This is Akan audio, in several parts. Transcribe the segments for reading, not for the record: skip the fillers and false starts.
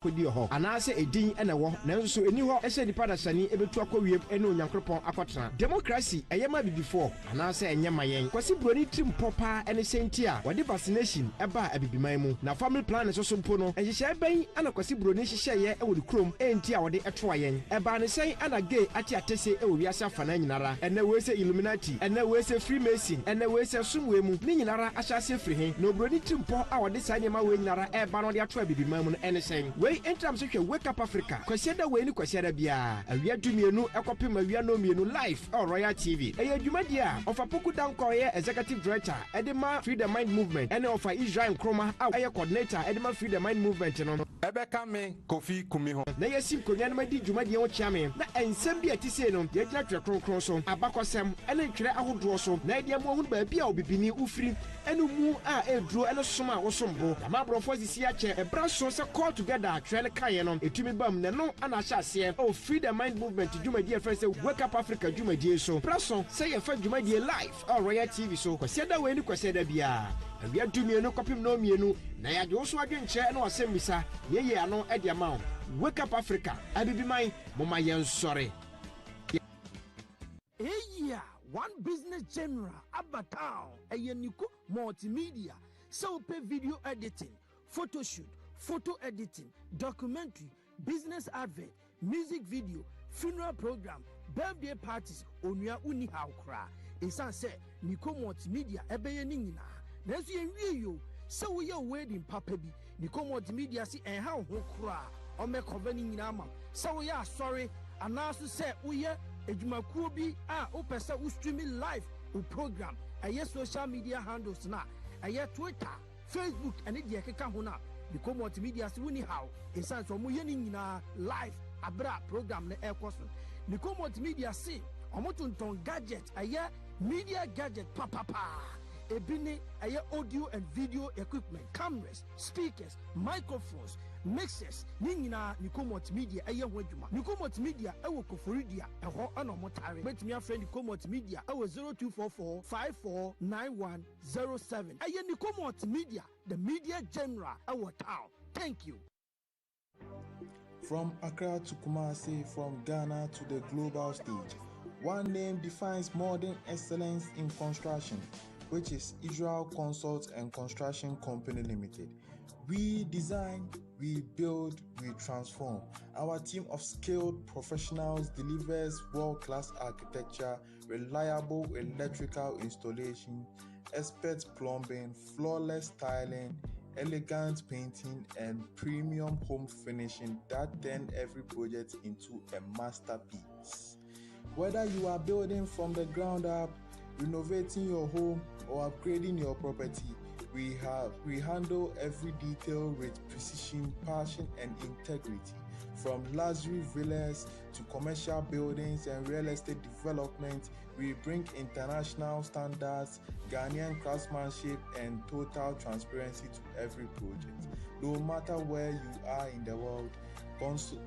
kodi ho anaase edin ene wo nanso eni ho ehye nipa da sani ebetu akwiem ene onyankropon akotena democracy eyema bibifo anaase enyema yen kwasi broni trim popa ene sentia wode vaccination eba abibiman mu na family plan so mpo no ehye ben ana kwasi broni hye ye ewo de krom entia wode etoa yen eba ne sen ana gay ati atese ewo wiase afana nyinara ene we se illuminati ene we se freemason ene we se sumwe mu ni nyinara ahyase firi he no broni trim po a wode sanyema we nyinara eba no de atoa abibiman mu ene sen we entram se hwe wake up Africa kwasiada we ni kwasiada bia awia dumienu ekopem awia no mienu live on Royal TV eye adwumadi a ofa poku danko ye executive director edema Free the Mind movement ene ofa Israel Nkrumah a eye coordinator edema Free the Mind movement no ebeka me Kofi Kumi ho na yesim konya na madi dwumadi ho chiame na ensem bia tise no ye gina twe kronkron so abakosem ene ntwere ahodo so na ede mo hu ba bia obibini ufiri enu mu a edro ene soma wo sombo na mabrofo sisi a che ebra so se call together twele kaye no etumi bam ne no ana hyase o Free the Mind movement dwumadi e fese Wake Up Africa dwumadi so praso say ye fa dwumadi live on Royal TV so kwasiada we ni kwasiada bia awia dumienu kopim no mienu na ya jo so adwenche na wasemmisa yeye ano e dia ma Wake Up Africa abibiman moma yen sore yeah, one business general Abatown Niko multimedia so pay video editing, photo shoot, photo editing, documentary, business advert, music video, funeral program, birthday parties, onua uni how cry. Esan say Niko multimedia ebeye ni nyina. Nanso ye yo so we your wedding papa bi Niko multimedia si en ha ho cry. O me cover ni nyina ma. So we are sorry anaso say we edwumakuo bi a opesa u streaming live u program aye social media handles na aye Twitter, Facebook and the keka ho na Niko multimedia si woni how esan so mo ye ni nyina live abra program na ekoso Niko multimedia si omotonton gadget aye media gadget papa ebini aye audio and video equipment, cameras, speakers, microphones, mixers ni nyina Niko multimedia aye ho adwuma Niko multimedia ewo Koforidia eho ana motare betumi afrend Niko multimedia ewo 0244 549107 aye Niko multimedia the media general ewo town. Thank you. From Accra to Kumasi, from Ghana to the global stage, one name defines modern excellence in construction, which is Israel Consult and Construction Company Limited. We design, we build, we transform. Our team of skilled professionals delivers world-class architecture, reliable electrical installation, expert plumbing, flawless tiling, elegant painting, and premium home finishing that turn every project into a masterpiece. Whether you are building from the ground up, renovating your home, or upgrading your property, we handle every detail with precision, passion, and integrity. From luxury villas to commercial buildings and real estate development, we bring international standards, Ghanaian craftsmanship, and total transparency to every project. No matter where you are in the world,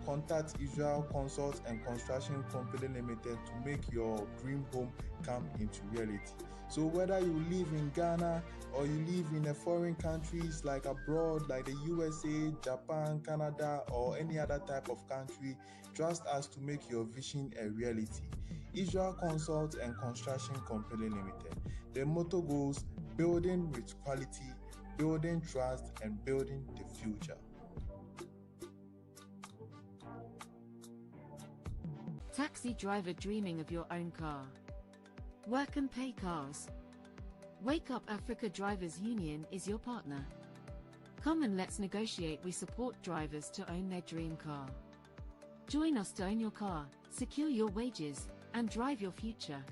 contact Israel Consult and Construction Company Limited to make your dream home come into reality. So whether you live in Ghana or you live in a foreign countries like abroad, like the USA, Japan, Canada, or any other type of country, trust us to make your vision a reality. Israel Consult and Construction Company Limited. The motto goes, building with quality, building trust, and building the future. Taxi driver dreaming of your own car. Work and pay cars. Wake Up Africa Drivers Union is your partner. Come and let's negotiate. We support drivers to own their dream car. Join us to own your car, secure your wages, and drive your future.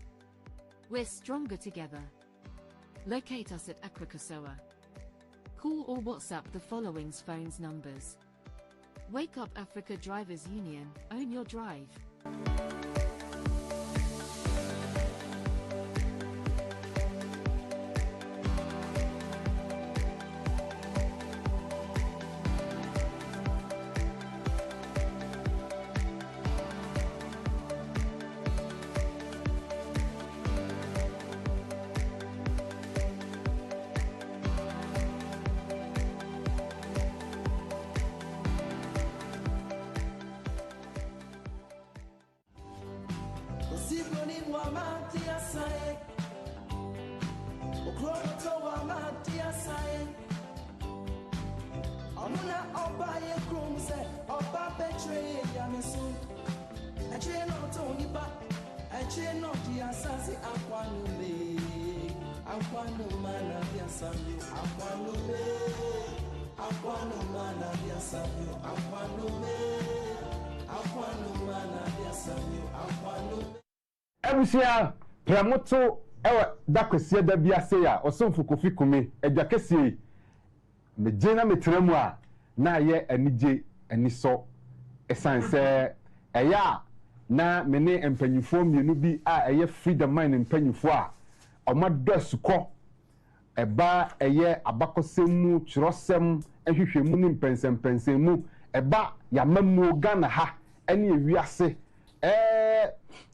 We're stronger together. Locate us at Accra Kosoa. Call or WhatsApp the following phones numbers. Wake Up Africa Drivers Union, own your drive. Zibroni Wamatia Sai, Okroto Wamatia Sai, Amuna Obaye Krumse, Oba Betray Yamesu, a chain of Tony Bat, a chain of the Assassin Aquanume, Aquanumana Yasamu, Aquanume, Aquanumana Yasamu, Aquanume, Aquanumana Yasamu, Aquanume. Ebusia Pramoto ewa dakwese da bia se ya osomfo Kofi Kume adwakese me gina metremu a na ye anije aniso esanse eya na mene empanyufo mienu bi a eye freedom mind empanyufo a omado suko eba eye abakosemu chirosem ehwehwemu ni mpensempensemu eba yamamu Ghana ha ene ewiase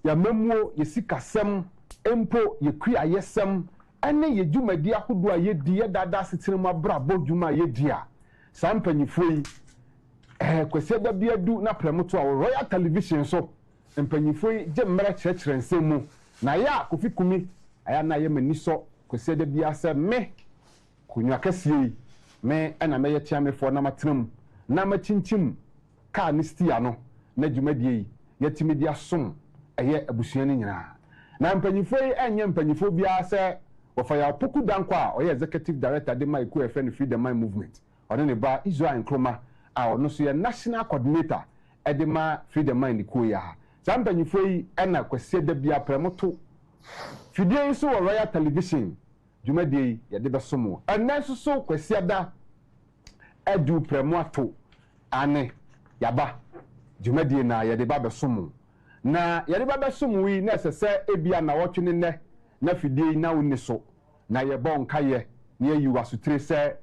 ya memuo yesikasem empo yekua yesem ene yedwumadi ahodo a yedi yedada setiremu abrabo dwuma yedi a sampanyifo yi kwese da biadu na premoto a Royal Television so empanyifo yi je mmere kyerɛkyerɛ nsɛm na ya Kofi Kume aya na ye maniso kwese da bia sɛ me kunwa kasie me ɛna me yɛtia me fo na matram na machinchim ka ne stia no na dwumadie yi yɛtimi dia som eye abusuani nyina na mpanyifo yi enye mpanyifo bia se wofaya poku danko a oye executive director de Maiku FN Freedom Mind Movement one ne ba Israel Nkrumah a ono so ye national coordinator edema Freedom Mind ko ya sa mpanyifo yi ena kwese da bia premoto fidie so Royal Television dwumadie ye de besomo enanso so kwese da edu premoto ane yaba dwumadie na ye de ba besomo na yare baba sumwi na sese ebia na wotwe ne na fidie na woni so na ye bon kaye na yi wasutire se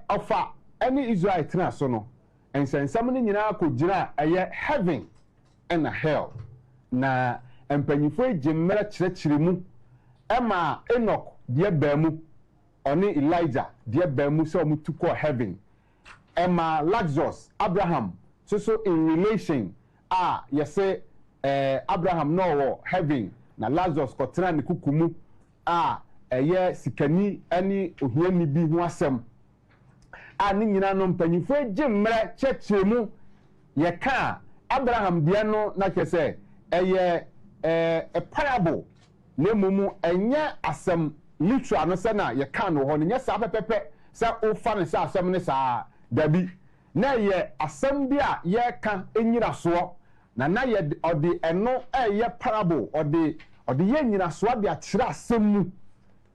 ofa any Israel tena so no ensensam ne nyina akogina eye heaven and hell na empanyifo ejemmere kyerɛkyerɛ mu ema Enoch die baamu oni Elijah die baamu se omutuko heaven ema Lazarus Abraham so in relation yese Abraham no wo heaven na Lazarus kotena ne kukumu eye sikani ani ohiani bi ho asem ni nyina no mpanyifo ejemmere kyerɛkyerɛmu ye ka Abraham bia no na kese eye a parable na mumu enye asem literal no se na ye ka no ho ne sa pepepe sa ofa ne sa asem ne sa dabi na ye asem bia ye ka enyira so na ye odi eno ye parable odi ye nyira so de akira asem mu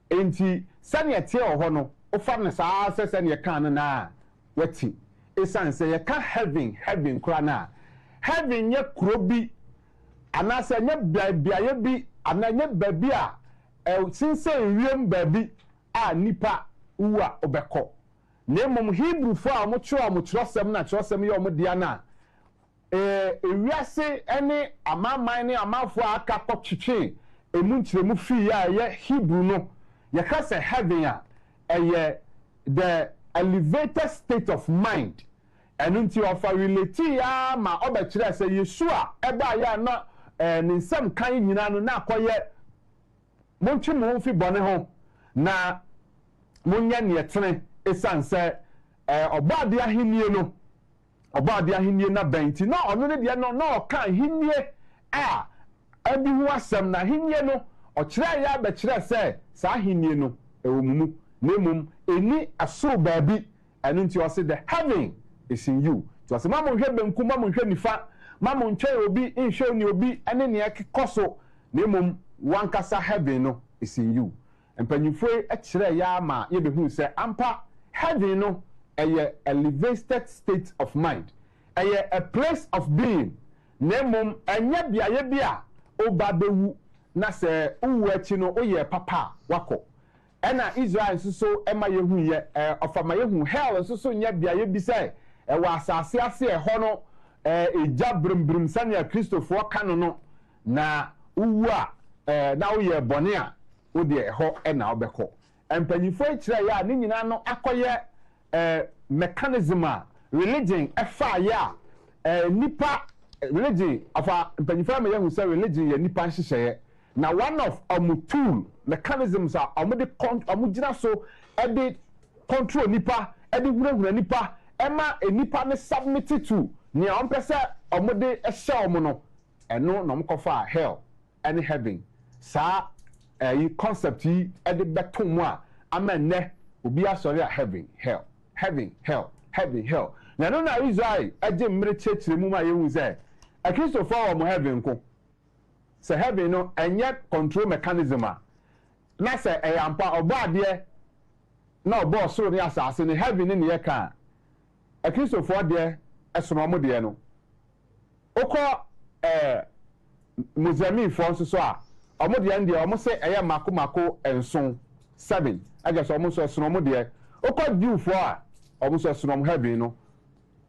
enti sane ye tie ho no ofa ne sa se ne ye ka no na wati esan se ye ka heaven kura na heaven ye kurobi anase nye biaye bi ananye babi a sinse wiem babi a nipa uwa obeko na mum Hebrew fo a mo kyerosem na kyerosem ye omo dia na ewiase ene amaman ne amafo aka kotwetwe emu nkyeremu fi ya ye Hebrew no ye ka se heaven a the elevated state of mind enunti ofa relate ya ma obekire se Yeshua eba ya na ninsam kan nyina no na akoye montwe mo fi bone ho na monye ne yetene esanse obade ahenie no obade ahenie na benti na ono ne de no na okan hinie abi hu asem na hinie no okire ya be kire se sa hinie no ewomumu nemum eni aso baabi enunti o se the heaven is in you to ase mamo hwe benku mamo hwe nifa mamo ntwe obi nhwe ni obi ene ne ekoso nemum wankasa heaven no is in you empanyifo ekire ya ma ye behu se ampa heaven no elevated state of mind a place of being nemum enya biaye bia obabewu na se uwu achi no oye papa wako ena Israel so ema yehu ye ofama yehu hell so nya biaye bi se wa asase ase ho no eja brim sanya Christopher kanu no na uwu a na oye bone a ode ho na obekọ empanyifo ekire ya ni nyina no akoye mechanism a religion efa ya nipa religion afa mpanyinfa me yahu say religion ye nipa nhyehyeye na one of tool mechanisms are gina so e dey control nipa e dey hura nipa e ma nipa ne submit to ne on pese omode e hye omo no eno no mkofa hell and heaven sa yi concept yi e dey beto mu a amenne obi asori a heaven hell na no na Israel aje mmere chechire mu ma yehu say a Christopher o heaven ko say heaven no enye control mechanism a na say eyampa obaade na obo so ne asase ne heaven ne ye ka a Christopher de esono mo de no okọ Mozambique for so a omo de ndie omo say eye mako enson 7 aga so omo so esono mo de okọ Jew for a omo so esono mo heaven no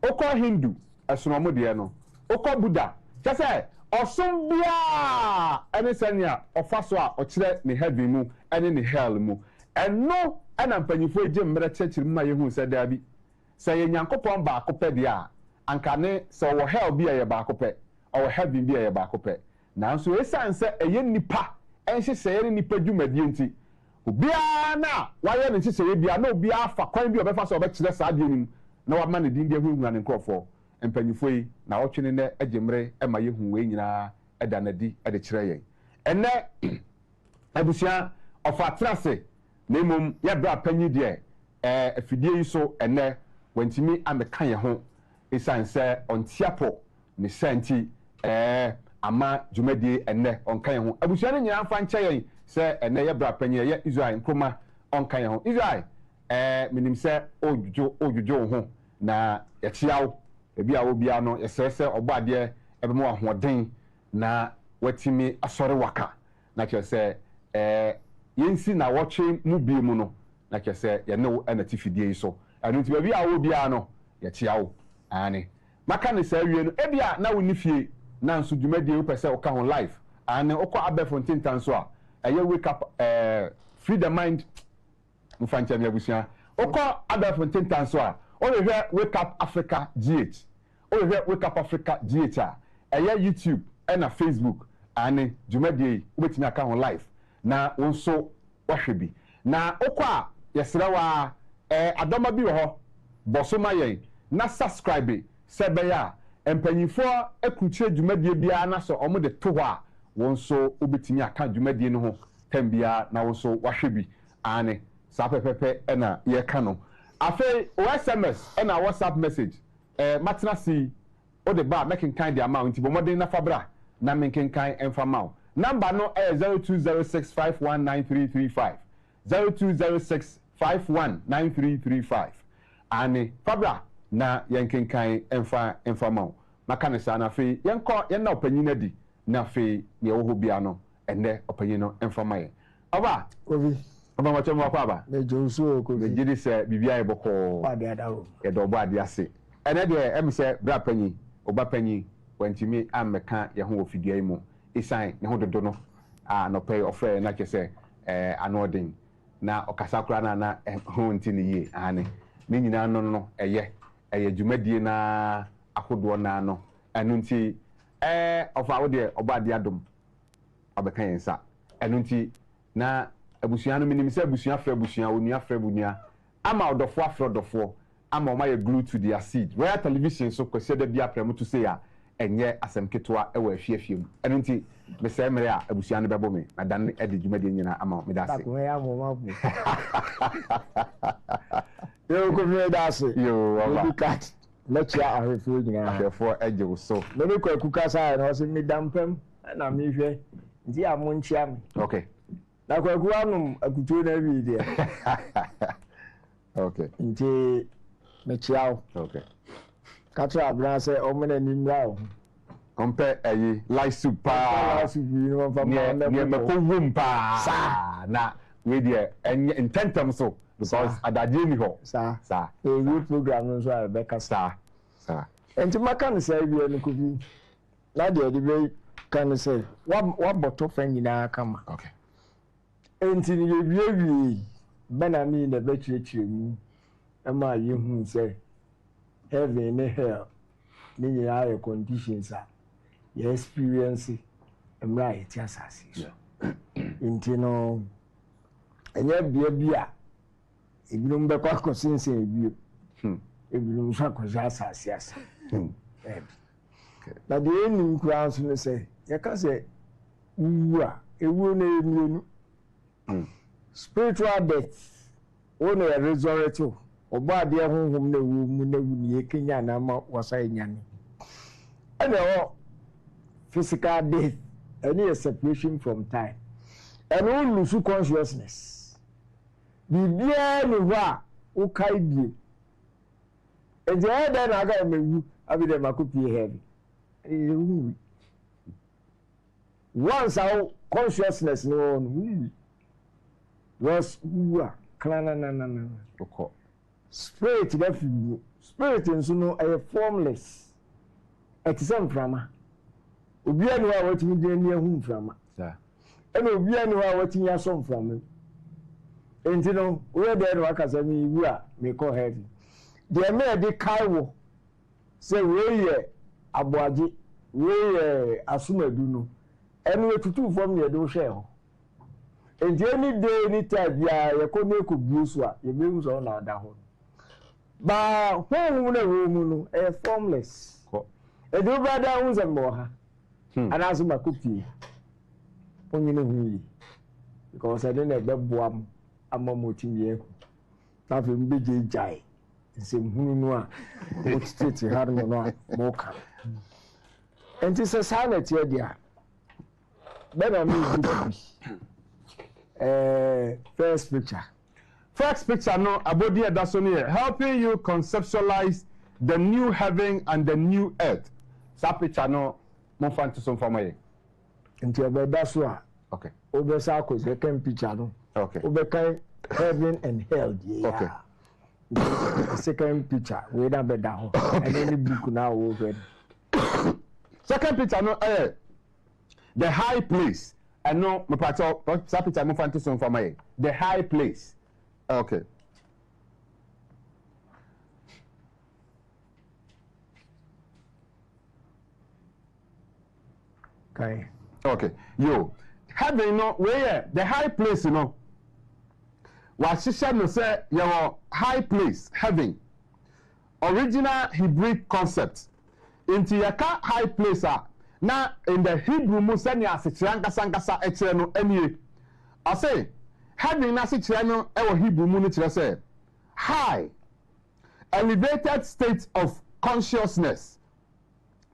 okọ Hindu esono mo de no okọ Buddha kase osom bia ene senia ofaso a okire ne heaven mu ene ne hell mu eno ana mpanyifo eje mmere chechiri mu ma yehu se da bi se ye nyankopon ba akopɛ dia anka ne se wo hell bia ye ba akopɛ o heaven bia ye ba akopɛ nanso esanse eye nipa enhyeseye ne nipa dwumadie nti obia na waye ne hyeseye bia na obia afa kwan bi obefa so obekire saa die nim na wa ma ne din die hu hu ne nkrofo mpanyifo yi na wotwene ne agemre ema yehu we nyina eda na di ede kire yen enne abusia ofa trase na mum ya bra panyi de afidie yi so enne wantimi ameka ye ho esanse ontiapo ne santi ama dwumadie enne onka ye ho abusia ne nyina fa nche yen se enne ya bra panyi ye Israel nkoma onka ye ho Israel minim se ojujo ho na yetiawo ebi a obia no yesese obade ebemo ahoden na watimi asore waka na kyese yensi na woche mu bi mu no na kyese ye ne anati fidie yi so anu ti bia obia no yetiawo ani maka ne sa wie no ebia na woni fie na nso dwumadie wo pese oka ho life ani okọ Abefontin tanso a eye wake up free the mind mfancha mi abusia okọ Abefontin tanso a oyehwe wake up Africa GH oyehwe wake up Africa GH a eye YouTube na Facebook ani dwumadie obetimi aka ho live na wonso wahwebi na okọ a yesrewa adoma bi ho bosoma yen na subscribe sebeya empanyifo akuchire dwumadie bia na so omo de to ho a wonso obetimi aka dwumadie no ho tambia na wonso wahwebi ani sa pepepe na ye ka no afi SMS na WhatsApp message matna si o de ba making kind the amount nti bomodin na fabra na making kind enfamao number no 0206519335 0206519335 ani fabra na yanking kind enfamao makane sa na fi yenko yenna opanyin adi na fi ye wo bia no enne opanyin no enfamaye oba obi oba ma chemo kwa ba me jonsu ko me gidi se bibia e boko ba de adawo e do ba de ase ene de em se bra panyi oba panyi wantimi ameka ye ho ofidua yi mu isan ne ho dodo no no pay ofre na kese anodin na okasa kura na ho nti ne yie ani ne nyina no eye dwumadie na akodo na no enu nti ofa wo de oba de adom obeka yensa enu nti na abusua no minim se abusua fra abusua onua fra bunia ama odofo afra odofo ama oma ye glue to their seed royal television so kwese da bia prem to say ya enye asemketoa ewa afiafie mu enu nti me se mere a abusua no bebo me na dan edi dwumade nyina ama me dase ko ya mo ma bu yo ko me dase yo oba cat lecture ahefo nyina ahefo eje so me me kwa kukasa na o se me dampem na me hwe nti amonchia me okay na kwa kuanum akutu na bi dia okay nti me chiao okay katra abra se o mena nimra o kompe ayi light soup pa no fa ma ne me ko wum pa sa na we dia intentam so because adaje ni ho sa we program no so Rebecca sa enti maka ne sai bi no ko bi na de be kan say wa boto fa nyina kama okay enti ni ye bana mi na be chire mu ama ye hu say heaven and hell ni nyina conditions your experience emra yeti asase so nti no enya bia ebinum be kwa kosinse ebio ebinum so akoja asase asa na de eni nkura so ne say yeka say uwa ewu na emienu spiritual death one a resurrected obo ade honhom na ewu mu na wu ni ekenya na ma wasa enyane and physical death any separation from time and all lose consciousness bibia ni wa o kai bi e je da na ga mewu abi de makopi heavy once our consciousness no was na spirit that spirit nso no a formless exam frama obi ani wa watimi de ni ehun frama ena obi ani wa watimi asom frama enti no we de no akasa mi wu a me call heavy de me de kaiwo say we ye aboaje we ye asumadu no enu etutu fom ye do hwe ho enti any day any time ya ye ko me ko busu a ye be so na da ho ba hon na wo mu no e formless ko e do brother hun zembo ha ana so makopi onye ne hu yi because I don't be boam amamotimi e na fe mbeje jai nsem hunu no a o tititi har no a mo ka enti se sanity e dia bena mi group first picture no abodi e da so ne helping you conceptualize the new heaven and the new earth sa picture no mo fan to some former nti e da so a okay obe sa ko second picture no okay obe kai heaven and hell yeah okay second picture we da be da ho and any book now over second picture no the high place and no me pato sa picture mo fan to some former the high place okay okay yo heaven no where the high place you know wa shisha no say your high place heaven original Hebrew concept into yaka high place na in the Hebrew mu say ni asekyerɛ nkasa ekyerɛ no anie I say heaven na asekyerɛ no e Hebrew mu no kyerɛ say high elevated state of consciousness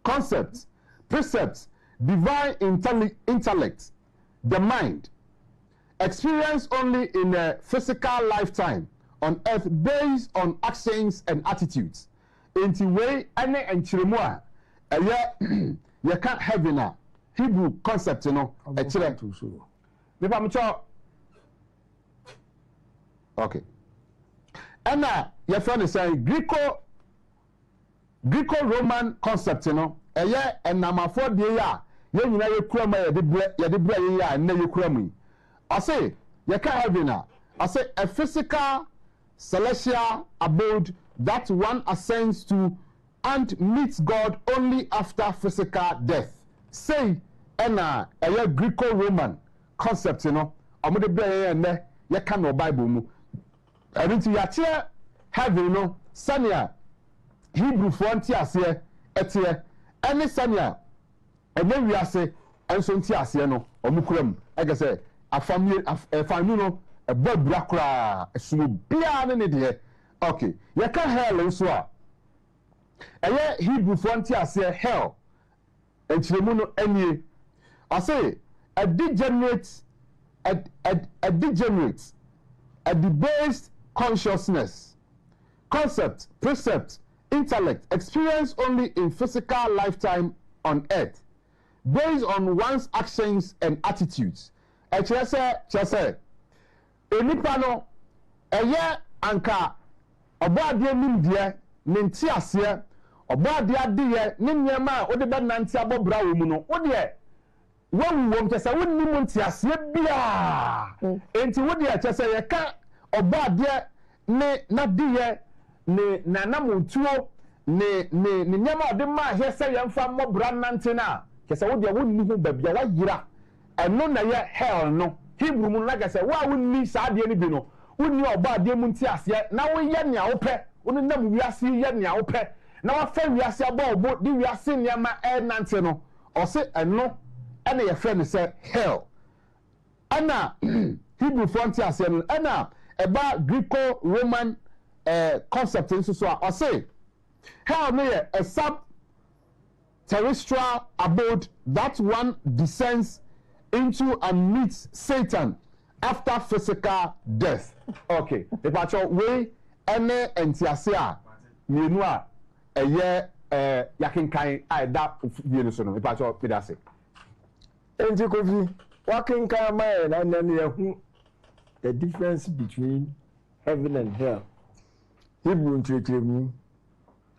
concept precepts divine intellect the mind experience only in a physical lifetime on earth based on actions and attitudes into way any enchiremu you can't have in a Hebrew concept you know okay and your friend is saying Greco-Roman concept you know and namafo de ya ye nyina ye kura ma ye de bra ye ya na ye kura mu I say you can't have in I say a physical celestial abode that one ascends to and meets God only after physical death say a Greco-Roman concept you know omo de bra ye na ye ka no Bible mu everything ya tie heaven no sania Hebrew for antiase etie any sania ene wiase enso ntiase no omukuram ege say afami no ebabura kura esumo bia ne de okay ye ka hell nso a eye Hebrew for antiase hell enchiremu no anie I say a degenerate a debased consciousness concept precept intellect experience only in physical lifetime on earth based on one's actions and attitudes chese enipa no eye anka oboade nimdie ne ntiase oboade adeye ne nyema ode be nante abobra wo mu no ode wawuwom chese wonni mu ntiase bia enti wode chese ye ka oboade ne nadeye ne nanamutuo ne nyema ode ma hye se yemfa mobra nante na kese wo de wo ni ho babia wa yira eno na ye hell no Hebrew mu na kese wa wo ni saa de ni bi no wo ni oba de mu nti ase na wo ye nea wo pɛ wo nam wiase ye nea wo pɛ na wa fa wiase abobo di wiase nea ma nante no ɔse eno ɛna ye frɛ no sɛ hell ana Hebrew fronti ase no ana eba Greco-Roman concept nso so a ɔse hell no ye a sub-terrestrial abode that one descends into and meets Satan after physical death. Okay, ipacho we ene entiase a mienu a eye yakenkan a da bienu so no ipacho pedase. Enti Kofi wakenkan ma na yahu the difference between heaven and hell. Hebrew ntretimu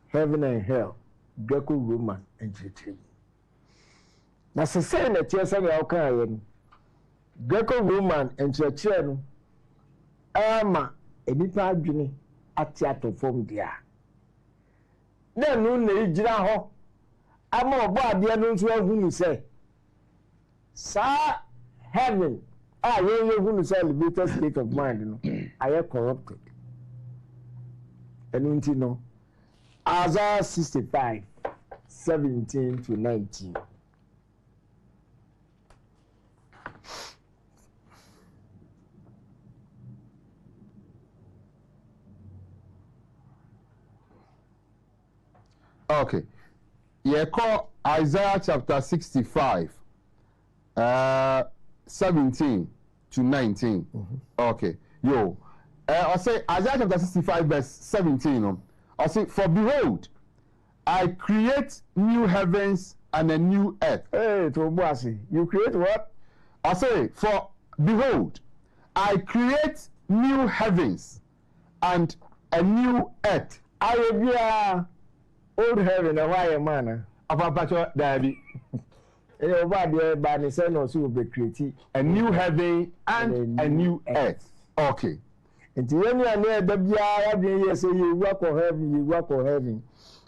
heaven and hell, Greco-Roman ntretimu. Na sese na tie se na okan aye no Greco-Roman ntretimu no ama enipa adwene ate atofom dia na nu na igira ho ama obo ade no nso ahunu se sa heaven ye hunu se elevated state of mind no aye corrupted enu nti no Isaiah 65:17 to 19. Okay. You call Isaiah chapter 65, 17 to 19. Okay. Yo. I say Isaiah chapter 65 verse 17. I say, for behold, I create new heavens and a new earth. Hey, Tobuasi, you create what? I say, for behold, I create new heavens and a new earth. I will be old heaven and why a man. Apapacho Dabi. A new heaven and a new earth. Okay. And when you are near the Bia, say you work for heaven, you work for heaven.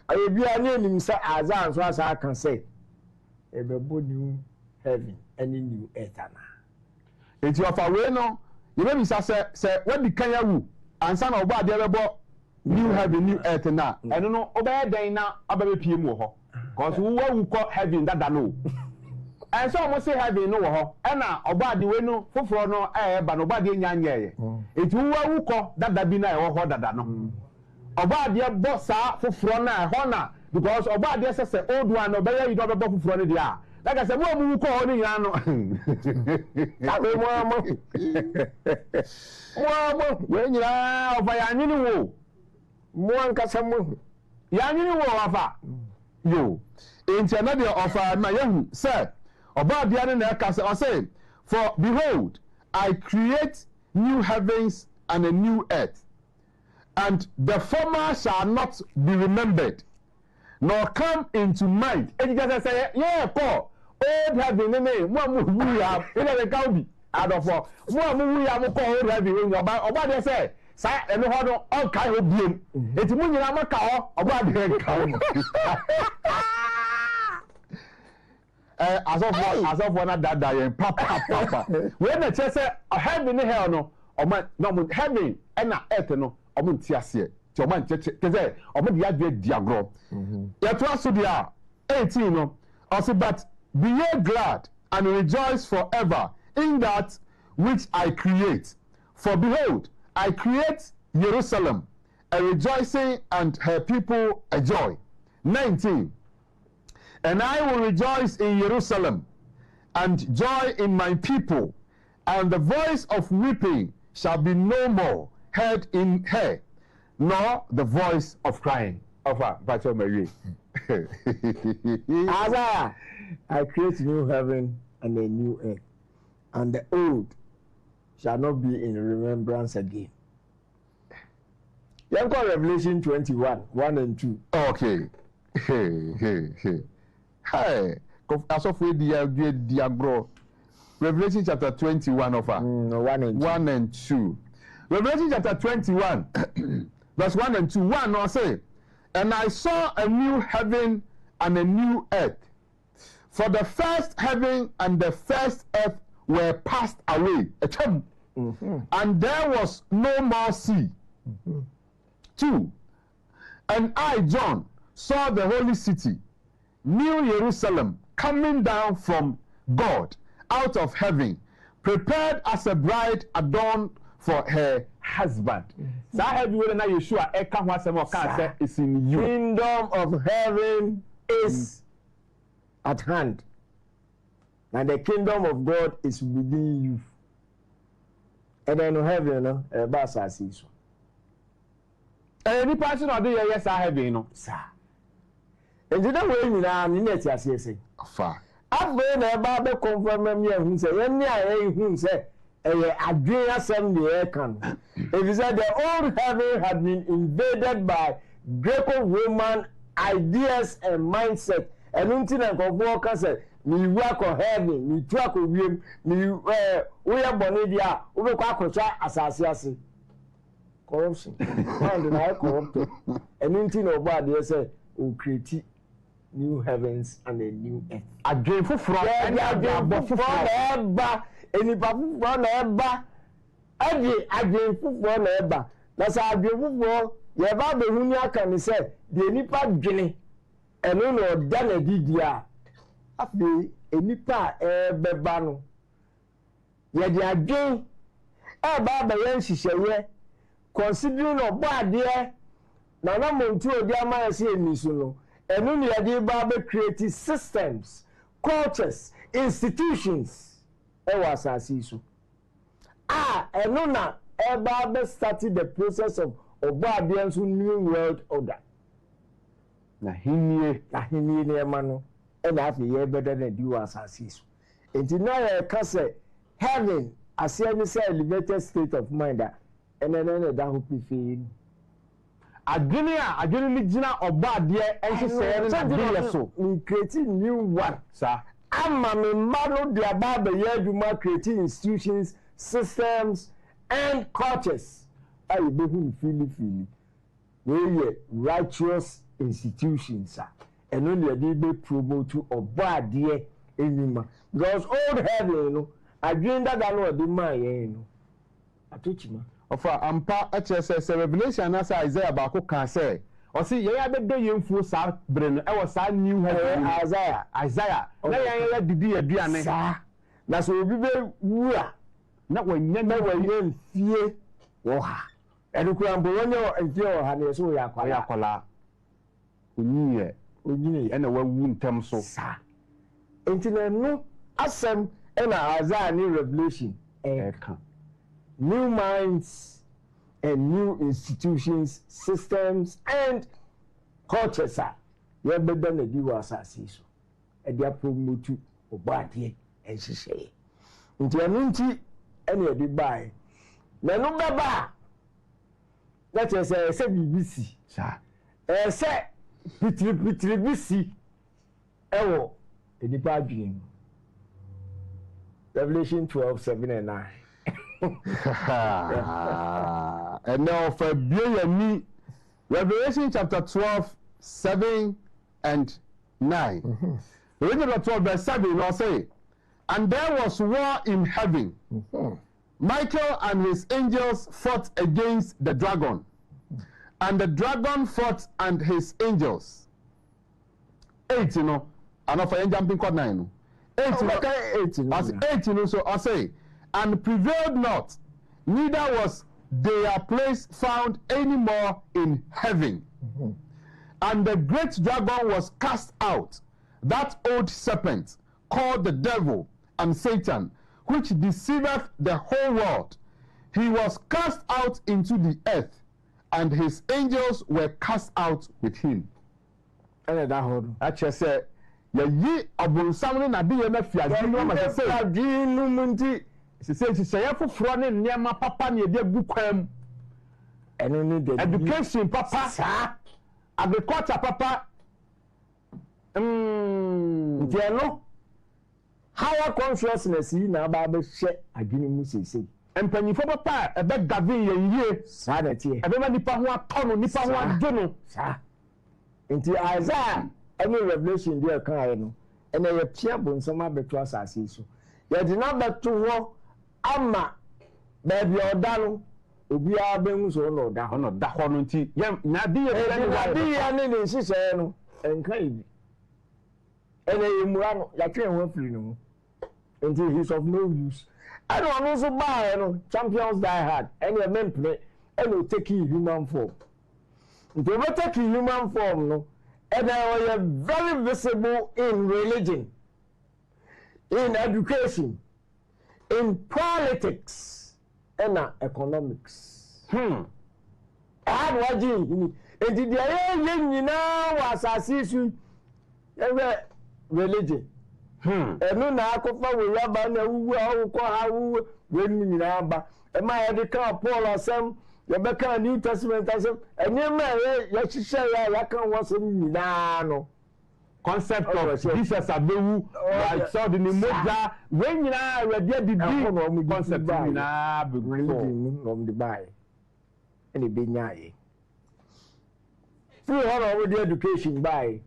I will be a name as I can say. A new heaven and a new earth. It's your way no. You know, say, what the Kenya woo and son of Bad new heaven, new earth now. I don't know, obey day now, about PMO. Because who call heaven that no. And so almost say heaven no ho. And now about the way no for no but nobody in yan. It's who call that be now or that no. About the boss for frona honor because about the say old one obey you don't for front there. Like I said, who call on yano. When you are by aninu One Casamu Yaninu offer you. Intermediate offer my young sir. About the other cast or say, for behold, I create new heavens and a new earth, and the former shall not be remembered, nor come into mind. And you just say, yeah, Paul, old heaven, one we have in the county out of one we have called heaven in your back. About they say, say, and no harder all kind of being. It's when you have a cow about the cow. As of one that dying, papa. When the chest say, I have in the hell no, or my no heaven and not earth no, or mun tiasie. To man church, say, or maybe I did diagro. Yet was to the 18 no, also but be ye glad and rejoice forever in that which I create. For behold, I create Jerusalem, a rejoicing and her people a joy. 19. And I will rejoice in Jerusalem and joy in my people, and the voice of weeping shall be no more heard in her, nor the voice of crying. Pastor Mary. Isaiah, I create new heaven and a new earth, and the old shall not be in remembrance again. You call Revelation 21, 1 and 2. Okay. Hey, as of diagro. Revelation chapter 21 of 1 and 2. Revelation chapter 21, verse 1 and 2. 1 or say, and I saw a new heaven and a new earth, For the first heaven and the first earth were passed away. And there was no more sea. 2. And I, John, saw the holy city, New Jerusalem, coming down from God out of heaven, prepared as a bride adorned for her husband. So I have you now Yeshua eka ho asem o ka say is in you. Kingdom of heaven is at hand. And the kingdom of God is within you. And then heaven, no, basasi so. Any person or the yes I have been no. Sir. And you know when you are in it as say. Far. I've been about the confirm me who say any I who say agree assembly can. If you said the old heaven had been invaded by Greco-Roman ideas and mindset, and until I go walk and say, me work on heaven, me track of you, me we are Bonidia, we go assassin. Corruption. And I corrupted. And until nobody say, we create new heavens and a new earth. A dreadful fraud, and a dreadful fraud. Any babu for neba adi fufuo na eba na sa adi fufuo ye ba be huni aka ni se de nipa dwene eno no da na didi a afi enipa beba no ye de adwen ba ye nhihye considering obo ade na na montu odi ama se enisu no eno ne ye de ba be create systems, cultures, institutions. Was asisu. Eno na eba started the process of obedience to new world order. Na hinie ne mano. And afi ye better than do as asisu. Enti na ye ka say heaven as any say elevated state of mind and then that hope fe. Adwene ni gina obade ense say na be so. We creating new one, sir. Ama me mano de ababa yaduma creating institutions, systems and cultures. Ayi be hu fili. We righteous institutions and only they be promote to obade enima. Because old heaven no agenda that no dey man yen no. Atochima. Ofa ampa HSS Revelation na say Isaiah ba ko kan say o si ye ya be do yemfuo sa bre no e wo sa new heaven Isaiah na ya didi aduane na so obi be wu a na wanya na wanya fie wo ha enu kura mbo wanya enfie wo ha na so ya kwala onyiye e na wawu ntem so sa enti na no asem e na Isaiah ni Revelation new minds and new institutions, systems, and cultures. You have better than you as a season. And they are promoted to Obadi and she say. Into an inti, any of the buy. No baba. That is a BBC. Sir. Say, Pitri BC. Ewo, the departing. Revelation 12, 7 and 9. And now for me, Revelation chapter 12, 7 and 9. Revelation 12, verse 7, I'll say, and there was war in heaven. Michael and his angels fought against the dragon. And the dragon fought and his angels. 8, you know. And for jumping code 9. 8, so I'll say, and prevailed not, neither was their place found any more in heaven. And the great dragon was cast out, that old serpent, called the devil and Satan, which deceiveth the whole world. He was cast out into the earth, and his angels were cast out with him. And that hold. Actually said, ye abonsam na de ye na fiagi no ma say fiagi no munti say foforo ne nneema papa ne de gu kwam eno ni de education papa sa agriculture papa no higher consciousness na ba be hye adwene mu sese empanyifo papa e be gavin ye yie sa na tie e be ma nipa ho atono nipa ho adwo no sa nti Isaiah any revelation there can no and a piabon some beto asase so ye di na beto ho ama baby odano obiara benwu so no da ono da ho no nti na di ye ya ne ne sise no enka ibi ene yemura no ya twen ho afiri no until he's of no use I don't know so bad no champions die hard and your men play and will take human form they will take human form no and they are very visible in religion in education in politics and economics hard watching and the nyina was assassin religion enu na akụfa were aba na ewuwe akwụkwọ ha wuwe wee nyina aba ema ya dị ka Paul asem ya beka New Testament asem enye ma ya hihye ya kan wasem nyina no concept of Jesus abewu like so the moja when nyina ready bibi concept nyina religion from the buy any be nyaaye through all of the education buy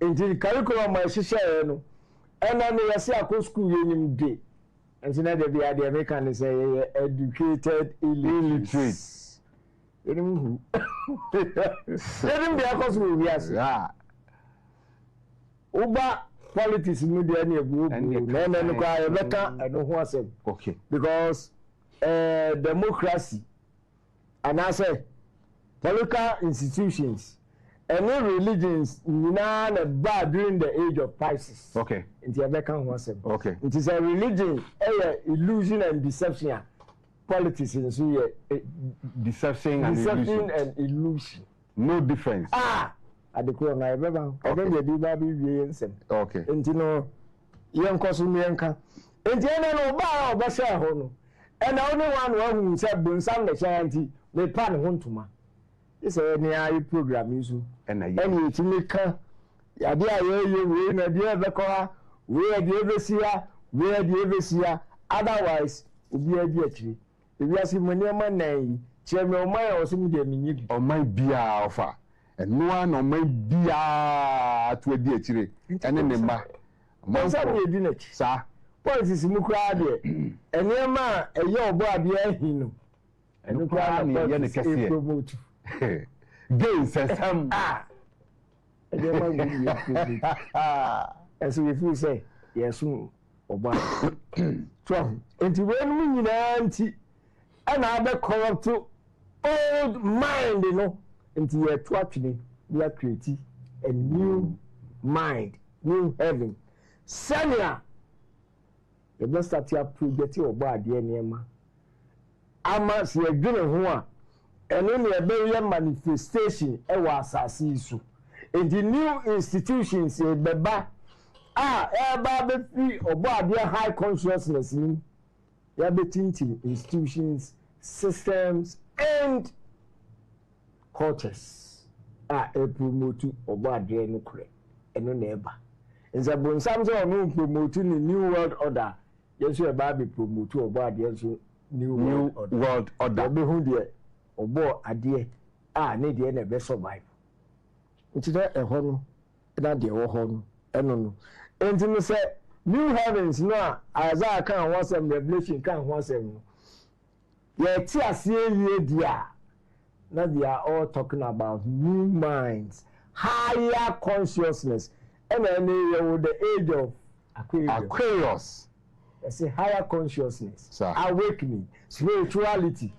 into the curriculum ma hihye no and then you see a school union day and so now they be the American say educated illiterate who be a school yes uba politics no dey any egu no kwa better I know who I say okay because democracy and I say political institutions and religions na bad during the age of crisis. Okay. Into American one. Okay. It is a religion, illusion and deception. Politics in so deception and illusion. No difference. At the corner, I remember. I don't get the okay. And you know, young Cosumianka. And the end of Bar Basha Hono. And the only one who said Bunsan the Shanty, they pan home to ma. It's a near program issue. And you to make a idea we na dia bekoa we dey ebesia we dey ebesia otherwise obi adi akiri ebi asi monema nan cheme o man o sim dey minyi bi o man bia ofa eno na o man bia to adi akiri ene ne mba man sa be di na chi sa politics mu kra de enema eye obo ade ahinu eno kra na ye ne kese gay system as we feel say yes oba so enti when nyina nti ana be corrupt old mind no enti ye to atwene we create a new mind new heaven senior the best start your project oba ade enema ama se adwene ho a eno ne be manifestation e wa asase isu in the new institutions beba eba be free obo ade high consciousness ni ya be tinting institutions systems and cultures e promote obo ade no kure eno na eba nza bonsam so no promote ni new world order yesu eba be promote obo ade so new world order be hu de obo ade ne de na be survive nti da ehọ no na de wo ho no eno no enti no say new heavens no Isaiah kan wasem Revelation kan wasem no ye ti ase ye dia na they are all talking about new minds higher consciousness and then with the age of Aquarius I say higher consciousness awakening spirituality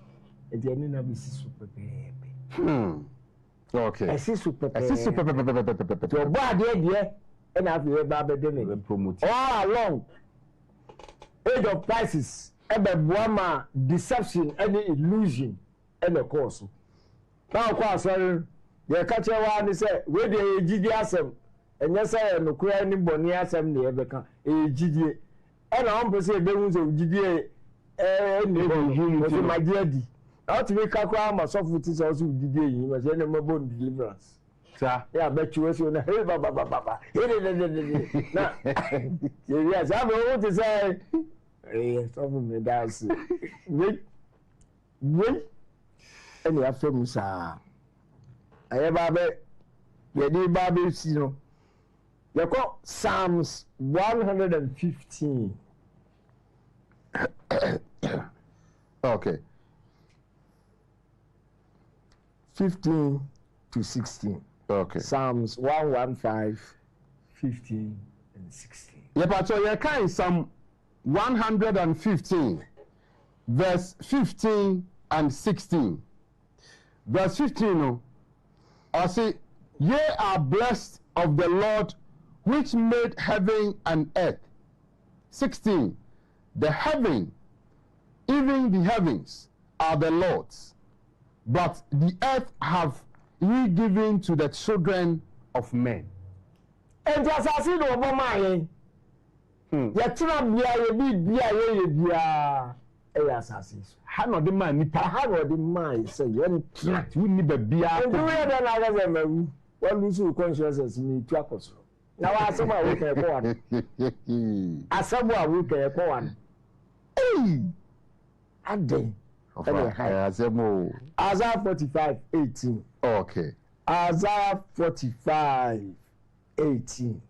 and the na be super baby okay. I see super. Your body there, and have you ever been promoted all along. Age of crisis, ebe deception, any illusion, and of course. Now, of course, you catch a one say, where the GDSM, and yes, I am no crying boniasm near Becca, a GD, and I'm perceived there was a GDA, and my dear D. Out to make a crime or soft footage also did you was any more bone deliverance. Sir, yeah, bet you was on a hey, Baba. Yes, I want to say, yes, some of that's wait, and you have from sir. I have a bet, you did Bobby, you know. You call Psalms 115. Okay. 15 to 16. Okay. Psalms 115, 15 and 16. Yepacho yekai Psalm 115 verse 15 and 16. Verse 15 no. I say, ye are blessed of the Lord which made heaven and earth. 16. The heaven, even the heavens, are the Lord's, but the earth have ye given to the children of men. And as I said, Obama, Yatina Bia, ye Bia, assassins. Hano de man nipa. Hano the man say, you need a beer. And the way that I was one lose consciousness me to a cost. Now I saw my week a one. I saw my week a one. A day. Isaiah 45, 18. Okay. Isaiah 45, 18.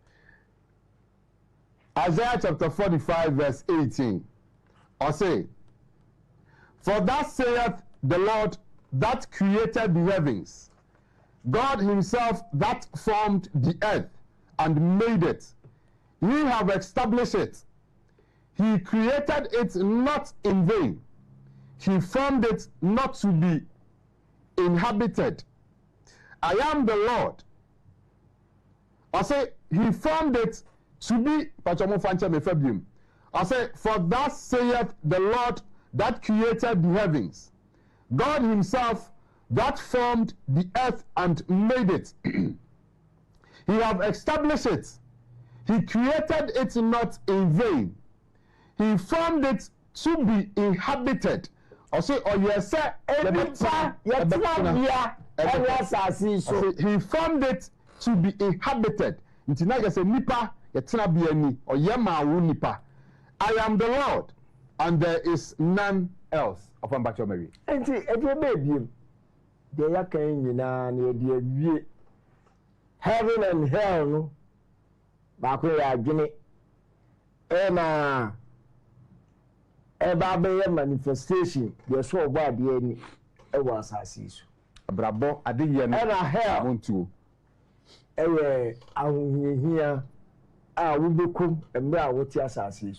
Isaiah chapter 45, verse 18. I say, for thus saith the Lord that created the heavens, God himself that formed the earth and made it. He have established it. He created it not in vain. He formed it not to be inhabited. I am the Lord. I say, he formed it to be. I say, for thus saith the Lord that created the heavens, God himself that formed the earth and made it. He have established it. He created it not in vain. He formed it to be inhabited. I say, oh yes, sir. He formed it to be inhabited. Ntina just say nipa yetina biani or yema wu nipa. I am the Lord, and there is none else. Upon Bacho Mary. And see, if you baby, they are coming in heaven and hell, no. Back where I Guinea. Emma. A manifestation, you saw what the enemy was as is. Brabo, I didn't hear hell. Want to. I will hear. I will become a mere what your assassin.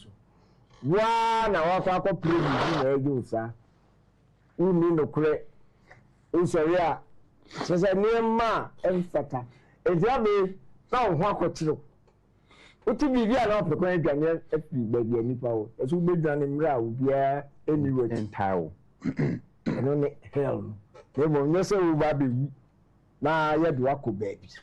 One hour for play, sir. You mean no correct. It's a real. Says a near ma and fata. It's a me, now one could you. What to be there of the great Daniel baby any power? As we be done in Rao, be anyway in town. And only hell. They will not say, baby. Now, yet wako babies.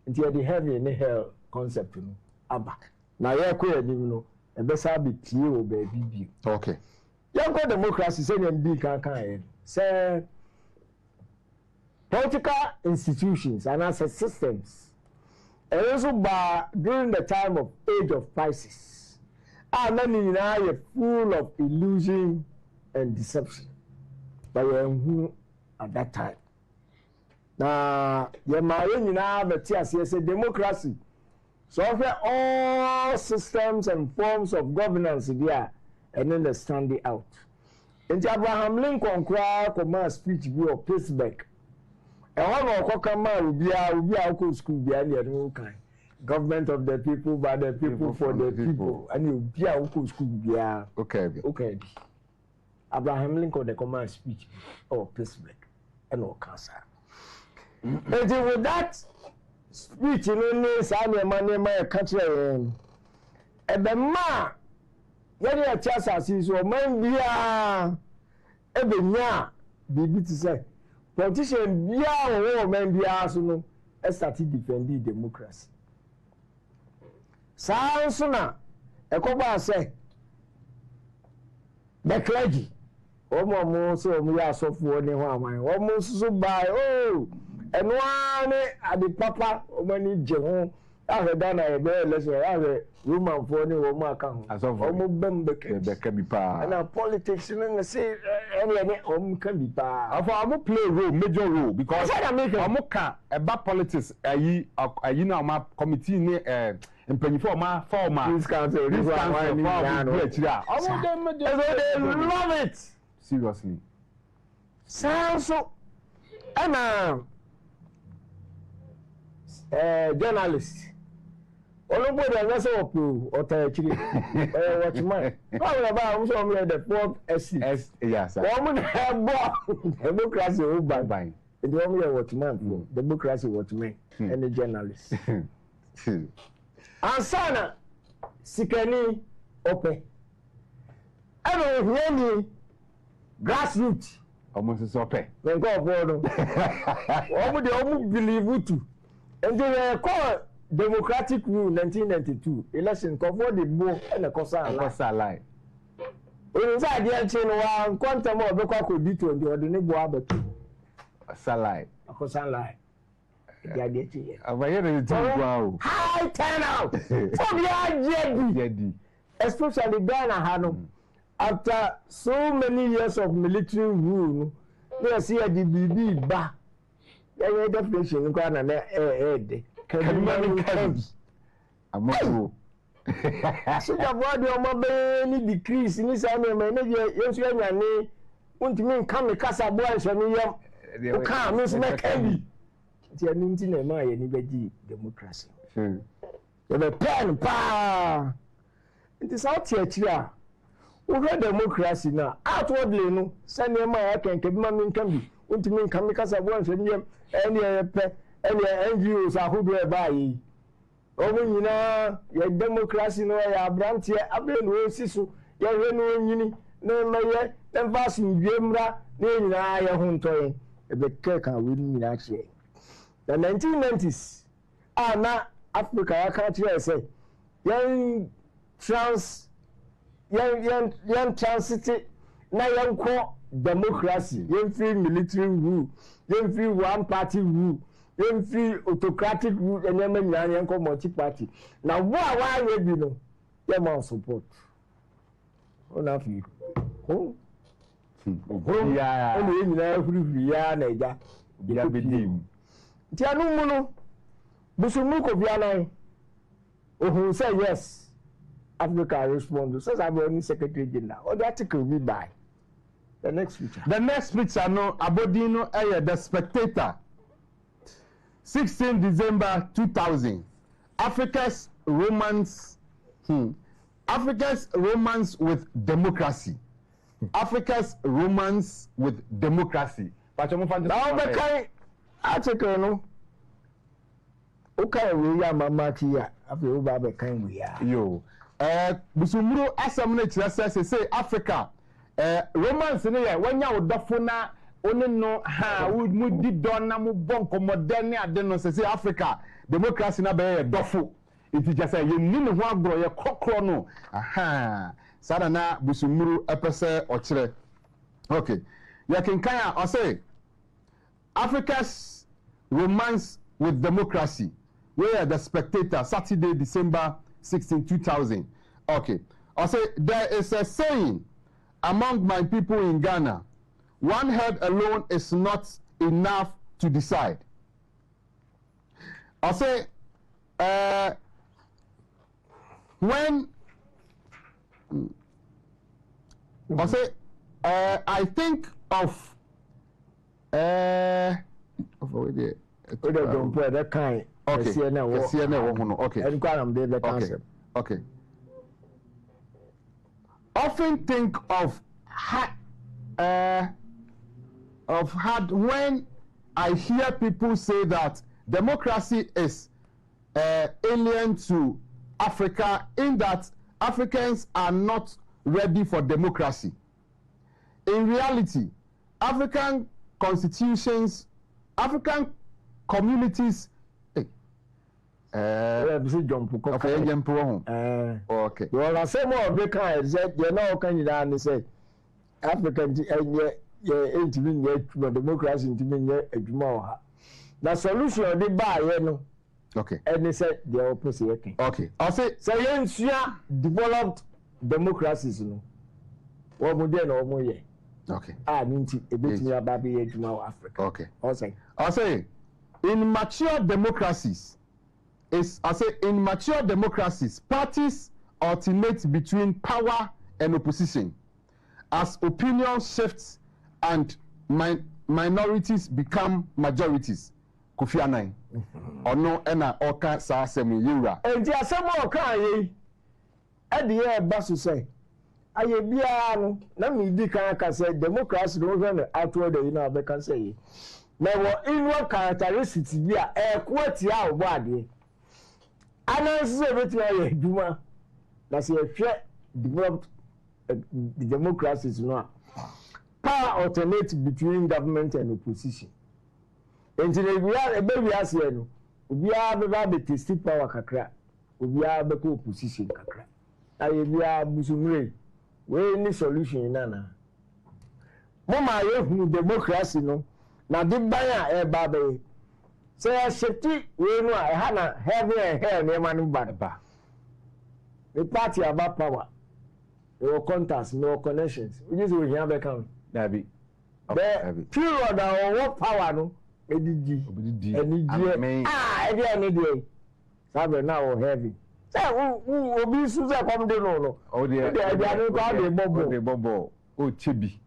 Until the heavy and the hell concept, you know. Abba. Now, you're queer, you know, and best I'll be clear, baby. Okay. Young democracy, say, and be can't say political institutions and as systems. And also during the time of age of crisis, and then now you're full of illusion and deception. But you're at that time. Now, you're marrying now the TSS democracy. So all systems and forms of governance there, and then they stand it out. And Abraham Lincoln cried command speech view of Pittsburgh. And one of Kokama will be our school behind the kind. Government of the people, by the people, for the people. And you'll be our school behind. Okay. Abraham Lincoln, the command speech of Pittsburgh and all cancer. And with that speech, you know, Samuel my country, and the man, when you chance as is, or man, be a year, be to say. Politician bia or men bia so no started defending democracy. Sounds na ekoba say the clergy omo so omo ya sofo ni ho aman omo so buy oh eno ane ade papa omo ni je ho ahwe Ghana e be election ahwe Roman for ni wo ma ka ho omo bem beka bi pa na politics no say any omo ka bi pa afọ amo play role major role because amo ka eba politics ayi na ma committee ni mpanyifo ma former this council they love it seriously so journalist olugbo de nso opo otachiri watchman how about so me the fourth S yes sir wo na democracy o bye and wo me watchman for democracy watchman and the journalist ansana sikani ope eno hieni grassroots almost so ope nko opo no omu believe to and they call democratic rule 1992 election for the bo and the cosa lie inside the chain one quantum of the quaco and the ordinary bo abetu salai cosa lie high turnout especially Ghana Hano after so many years of military rule they see a DBB ba yeah definition ko na camps amoko so the body o mo be ni decrease ni sa me na yesu anyane untimi nka me kasa bo anhwe ni yam o ka me so me kabi ti ani nti na ma ye ni beji democracy the pen pa it is out here a we democracy na outwardly no say na ma ya kenke bi ma me nka bi untimi nka me kasa bo anhwe ni yam eni epe eni NGOs ahodo e bayi omo nyina ye democracy no ya abrantie abe no osiso ye hwe no nyini na maye na vasu ndwemra na nyina ya ho ntoye e be keka we nyina che the 1990s na Africa ya ka tire say yan transit na yan ko democracy yan free military rule yan free one party rule yan free autocratic rule and yan multi party now why we be no yan man support ona fi yeah oni nyina free ya na eja bia bedim ti anu mu no busumu ko bia na ohun say yes Africa respond says I'm only secretary general or the article we buy the next picture no abodino the Spectator 16 December 2000 Africa's romance with democracy Africa's romance with democracy now the kind article no okay we ya mama tia afi o ba be kan we ya yo busumuro asam na kira say Africa romance ne ya wanya odofo na oni no ha mu di don na mu bonko modern ade no say Africa democracy na be ya dofo iti just say ye ni ne ho agro ye kokro no sada na busumuro epese okire okay ya kenkan o say Africa's romance with democracy where the Spectator Saturday December 16 2000 okay I say there is a saying among my people in Ghana one head alone is not enough to decide I say when I say I think of that kind okay okay okay often think of hard when I hear people say that democracy is alien to Africa in that Africans are not ready for democracy. In reality, African constitutions, African communities okay. Well, I say more of the kind that you know can you down say African democracy into a solution of the buy, you know. Okay. And they said the opposite. Okay. I'll say So yeah, developed democracies, no. What would no more ye? okay. Mean a bit me about be Africa. Okay. I'll say in mature democracies parties alternate between power and opposition as opinion shifts and minorities become majorities. Kofi Annan ono ena oka sa asem yewura enti asem oka yi e de ye ba so say aye bia no na me di kan ka say democracy no go na outward the na be kan say na wo inward characteristics bia e kwati a obo ade anan se beti aye duma na se hwe developed the democracies no power alternate between government and opposition. Enti we are we ase no obiara be ba be test power kakra obiara be ko opposition kakra aye bia busumure we ni solution na mo ma ye hu democracy no na de ban a e ba be say shifty we no a ha na heaven and hell na ma no ba the party about power your contacts no connections we just we here be come that be the period of power no edigi enije edi ani dey sabe na o heavy say obi su say come dey no o dey adi ko dey bobo o chebi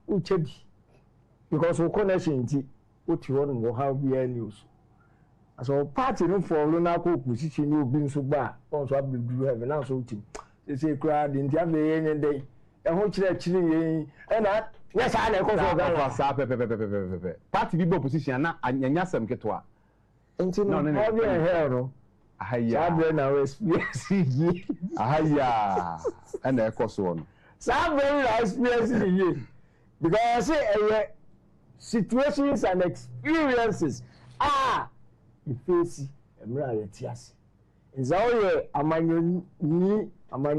because o connection ti o ti won go how be news so party no follow na ko opposition ni obi nso gba on so abduru heavy na so ti say crowd ndi am dey yen dey e ho kire yen e na yes I na ko so ga sa pe party bi opposition na anyanya sem ketwa enti no heavy and hell no ahaya sabe na experience yi ahaya na e ko so no sabe na experience yi because say situations and experiences you face emra ya tiase nza oye amanyo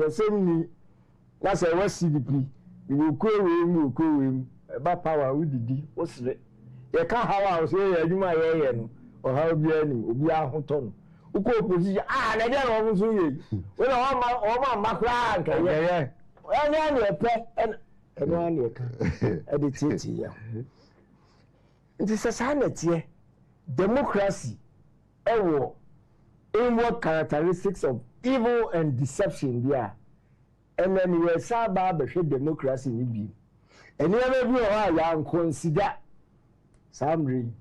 semni na say we CDP you go we ba power we didi o sire ye ka hawa o say ye adwuma ye no o ha obi ani obi ahoto no uko opposition na dia no wo so ye we na o ma kra nka ye anya na epe eno anya ka e titi ya nti sasa na tie democracy ewo inward characteristics of evil and deception there. And then we saw about democracy ni bi and never be ya consider some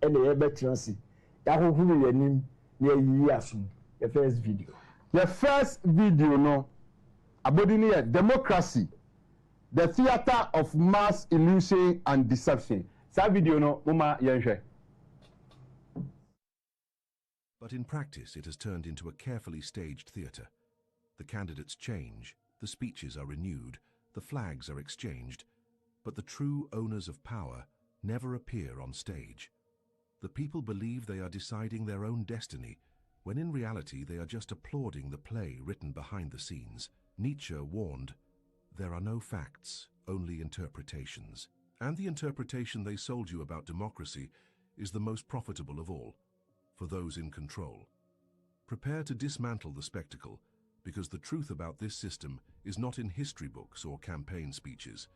and the better ya hohuru yanim na yi aso the first video no abodi ni democracy the theater of mass illusion and deception that video no mama yenhwe. But in practice it has turned into a carefully staged theatre. The candidates change, the speeches are renewed, the flags are exchanged, but the true owners of power never appear on stage. The people believe they are deciding their own destiny, when in reality they are just applauding the play written behind the scenes. Nietzsche warned, "There are no facts, only interpretations." And the interpretation they sold you about democracy is the most profitable of all, for those in control. Prepare to dismantle the spectacle, because the truth about this system is not in history books or campaign speeches.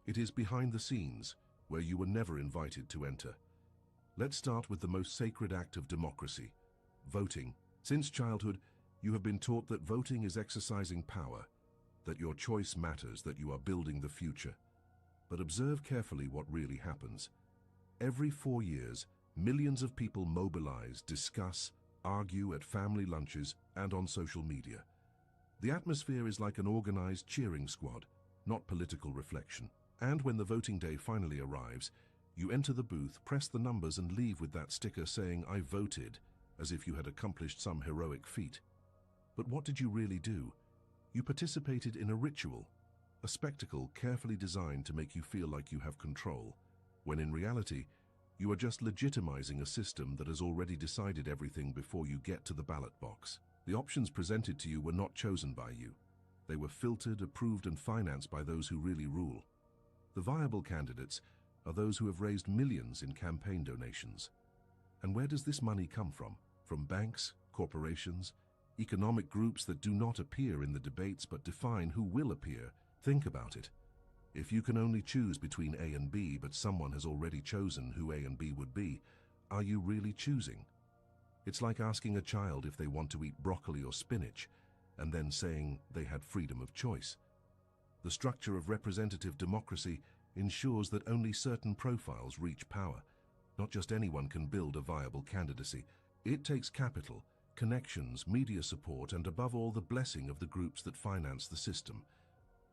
It is behind the scenes, where you were never invited to enter. Let's start with the most sacred act of democracy, voting. Since childhood, you have been taught that voting is exercising power, that your choice matters, that you are building the future. But observe carefully what really happens. Every 4 years, millions of people mobilize, discuss, argue at family lunches and on social media. The atmosphere is like an organized cheering squad, not political reflection. And when the voting day finally arrives, you enter the booth, press the numbers and leave with that sticker saying, "I voted," as if you had accomplished some heroic feat. But what did you really do? You participated in a ritual, a spectacle carefully designed to make you feel like you have control, when in reality, you are just legitimizing a system that has already decided everything before you get to the ballot box. The options presented to you were not chosen by you. They were filtered, approved and financed by those who really rule. The viable candidates are those who have raised millions in campaign donations. And where does this money come from? From banks, corporations, economic groups that do not appear in the debates but define who will appear. Think about it. If you can only choose between A and B, but someone has already chosen who A and B would be, are you really choosing? It's like asking a child if they want to eat broccoli or spinach, and then saying they had freedom of choice. The structure of representative democracy ensures that only certain profiles reach power. Not just anyone can build a viable candidacy. It takes capital, connections, media support, and above all the blessing of the groups that finance the system.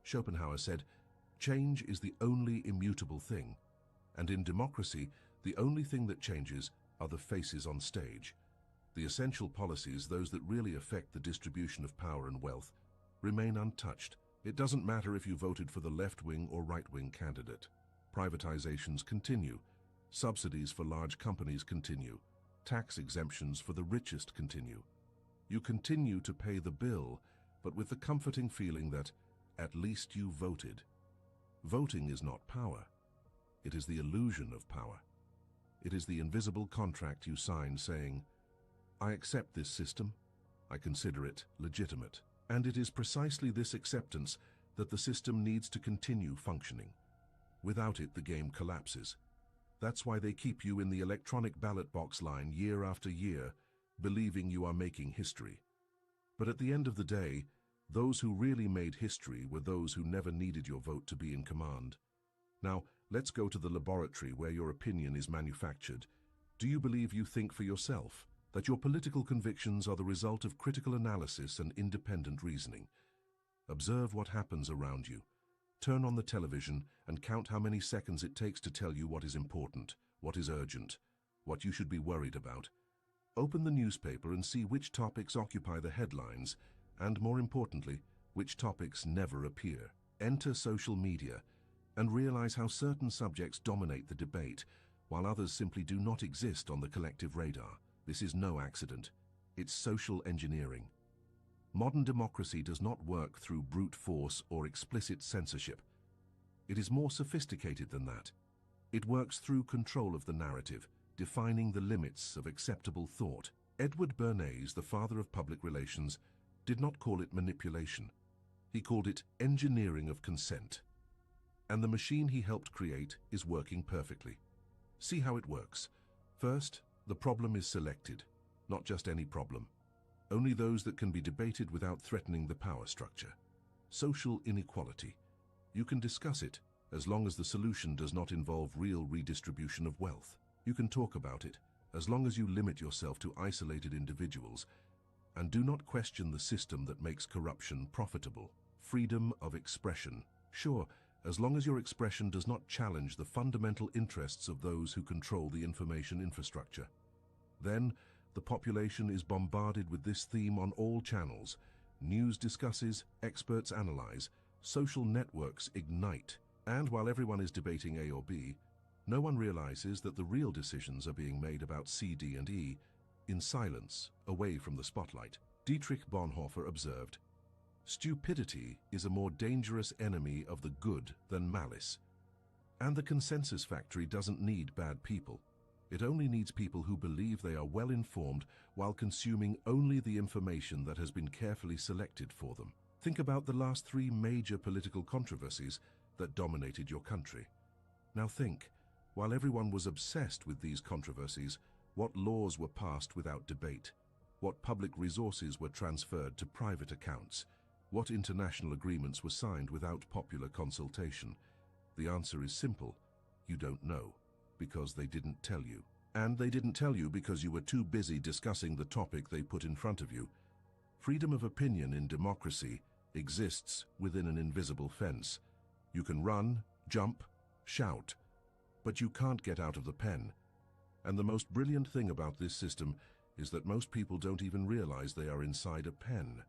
Schopenhauer said, "Change is the only immutable thing." And in democracy, the only thing that changes are the faces on stage. The essential policies, those that really affect the distribution of power and wealth, remain untouched. It doesn't matter if you voted for the left-wing or right-wing candidate. Privatizations continue. Subsidies for large companies continue. Tax exemptions for the richest continue. You continue to pay the bill, but with the comforting feeling that at least you voted. Voting is not power. It is the illusion of power. It is the invisible contract you sign saying, "I accept this system. I consider it legitimate." And it is precisely this acceptance that the system needs to continue functioning. Without it, the game collapses. That's why they keep you in the electronic ballot box line year after year, believing you are making history. But at the end of the day, those who really made history were those who never needed your vote to be in command. Now, let's go to the laboratory where your opinion is manufactured. Do you believe you think for yourself? That your political convictions are the result of critical analysis and independent reasoning? Observe what happens around you. Turn on the television and count how many seconds it takes to tell you what is important, what is urgent, what you should be worried about. Open the newspaper and see which topics occupy the headlines, and more importantly, which topics never appear. Enter social media and realize how certain subjects dominate the debate, while others simply do not exist on the collective radar. This is no accident. It's social engineering. Modern democracy does not work through brute force or explicit censorship. It is more sophisticated than that. It works through control of the narrative, defining the limits of acceptable thought. Edward Bernays, the father of public relations, did not call it manipulation. He called it engineering of consent. And the machine he helped create is working perfectly. See how it works. First, the problem is selected. Not just any problem. Only those that can be debated without threatening the power structure. Social inequality. You can discuss it, as long as the solution does not involve real redistribution of wealth. You can talk about it, as long as you limit yourself to isolated individuals, and do not question the system that makes corruption profitable. Freedom of expression. Sure, as long as your expression does not challenge the fundamental interests of those who control the information infrastructure. Then, the population is bombarded with this theme on all channels. News discusses, experts analyze, social networks ignite. And while everyone is debating A or B, no one realizes that the real decisions are being made about C, D, and E in silence, away from the spotlight. Dietrich Bonhoeffer observed, "Stupidity is a more dangerous enemy of the good than malice." And the consensus factory doesn't need bad people. It only needs people who believe they are well informed while consuming only the information that has been carefully selected for them. Think about the last 3 major political controversies that dominated your country. Now think, while everyone was obsessed with these controversies, what laws were passed without debate? What public resources were transferred to private accounts? What international agreements were signed without popular consultation? The answer is simple. You don't know, because they didn't tell you. And they didn't tell you because you were too busy discussing the topic they put in front of you. Freedom of opinion in democracy exists within an invisible fence. You can run, jump, shout, but you can't get out of the pen. And the most brilliant thing about this system is that most people don't even realize they are inside a pen.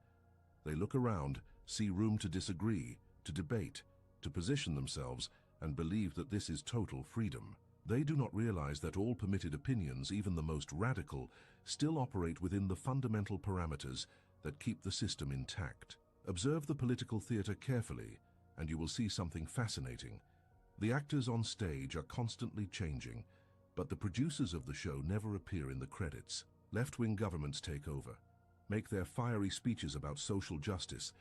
They look around, see room to disagree, to debate, to position themselves, and believe that this is total freedom. They do not realize that all permitted opinions, even the most radical, still operate within the fundamental parameters that keep the system intact. Observe the political theater carefully, and you will see something fascinating. The actors on stage are constantly changing, but the producers of the show never appear in the credits. Left-wing governments take over, make their fiery speeches about social justice,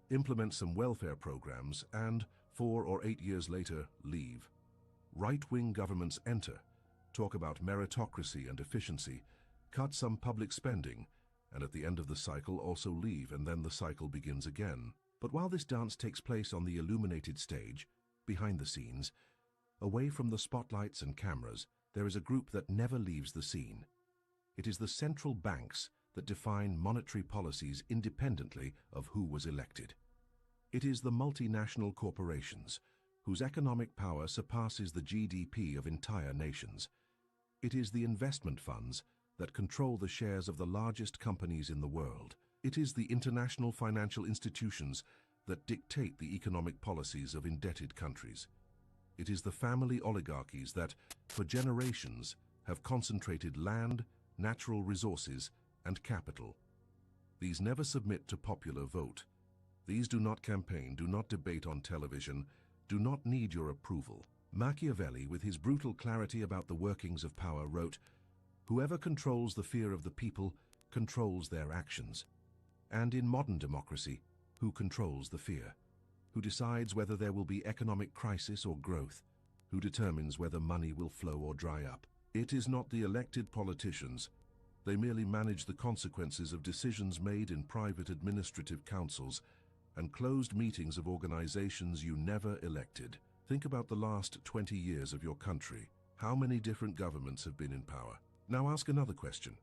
implement some welfare programs, and 4 or 8 years later, leave. Right-wing governments enter, talk about meritocracy and efficiency, cut some public spending, and at the end of the cycle also leave, and then the cycle begins again. But while this dance takes place on the illuminated stage, behind the scenes, away from the spotlights and cameras, there is a group that never leaves the scene. It is the central banks that define monetary policies independently of who was elected. It is the multinational corporations, whose economic power surpasses the GDP of entire nations. It is the investment funds that control the shares of the largest companies in the world. It is the international financial institutions that dictate the economic policies of indebted countries. It is the family oligarchies that, for generations, have concentrated land, natural resources, and capital. These never submit to popular vote. These do not campaign, do not debate on television, do not need your approval. Machiavelli, with his brutal clarity about the workings of power, wrote, "Whoever controls the fear of the people controls their actions." And in modern democracy, who controls the fear? Who decides whether there will be economic crisis or growth? Who determines whether money will flow or dry up? It is not the elected politicians. They merely manage the consequences of decisions made in private administrative councils and closed meetings of organizations you never elected. Think about the last 20 years of your country. How many different governments have been in power? Now ask another question.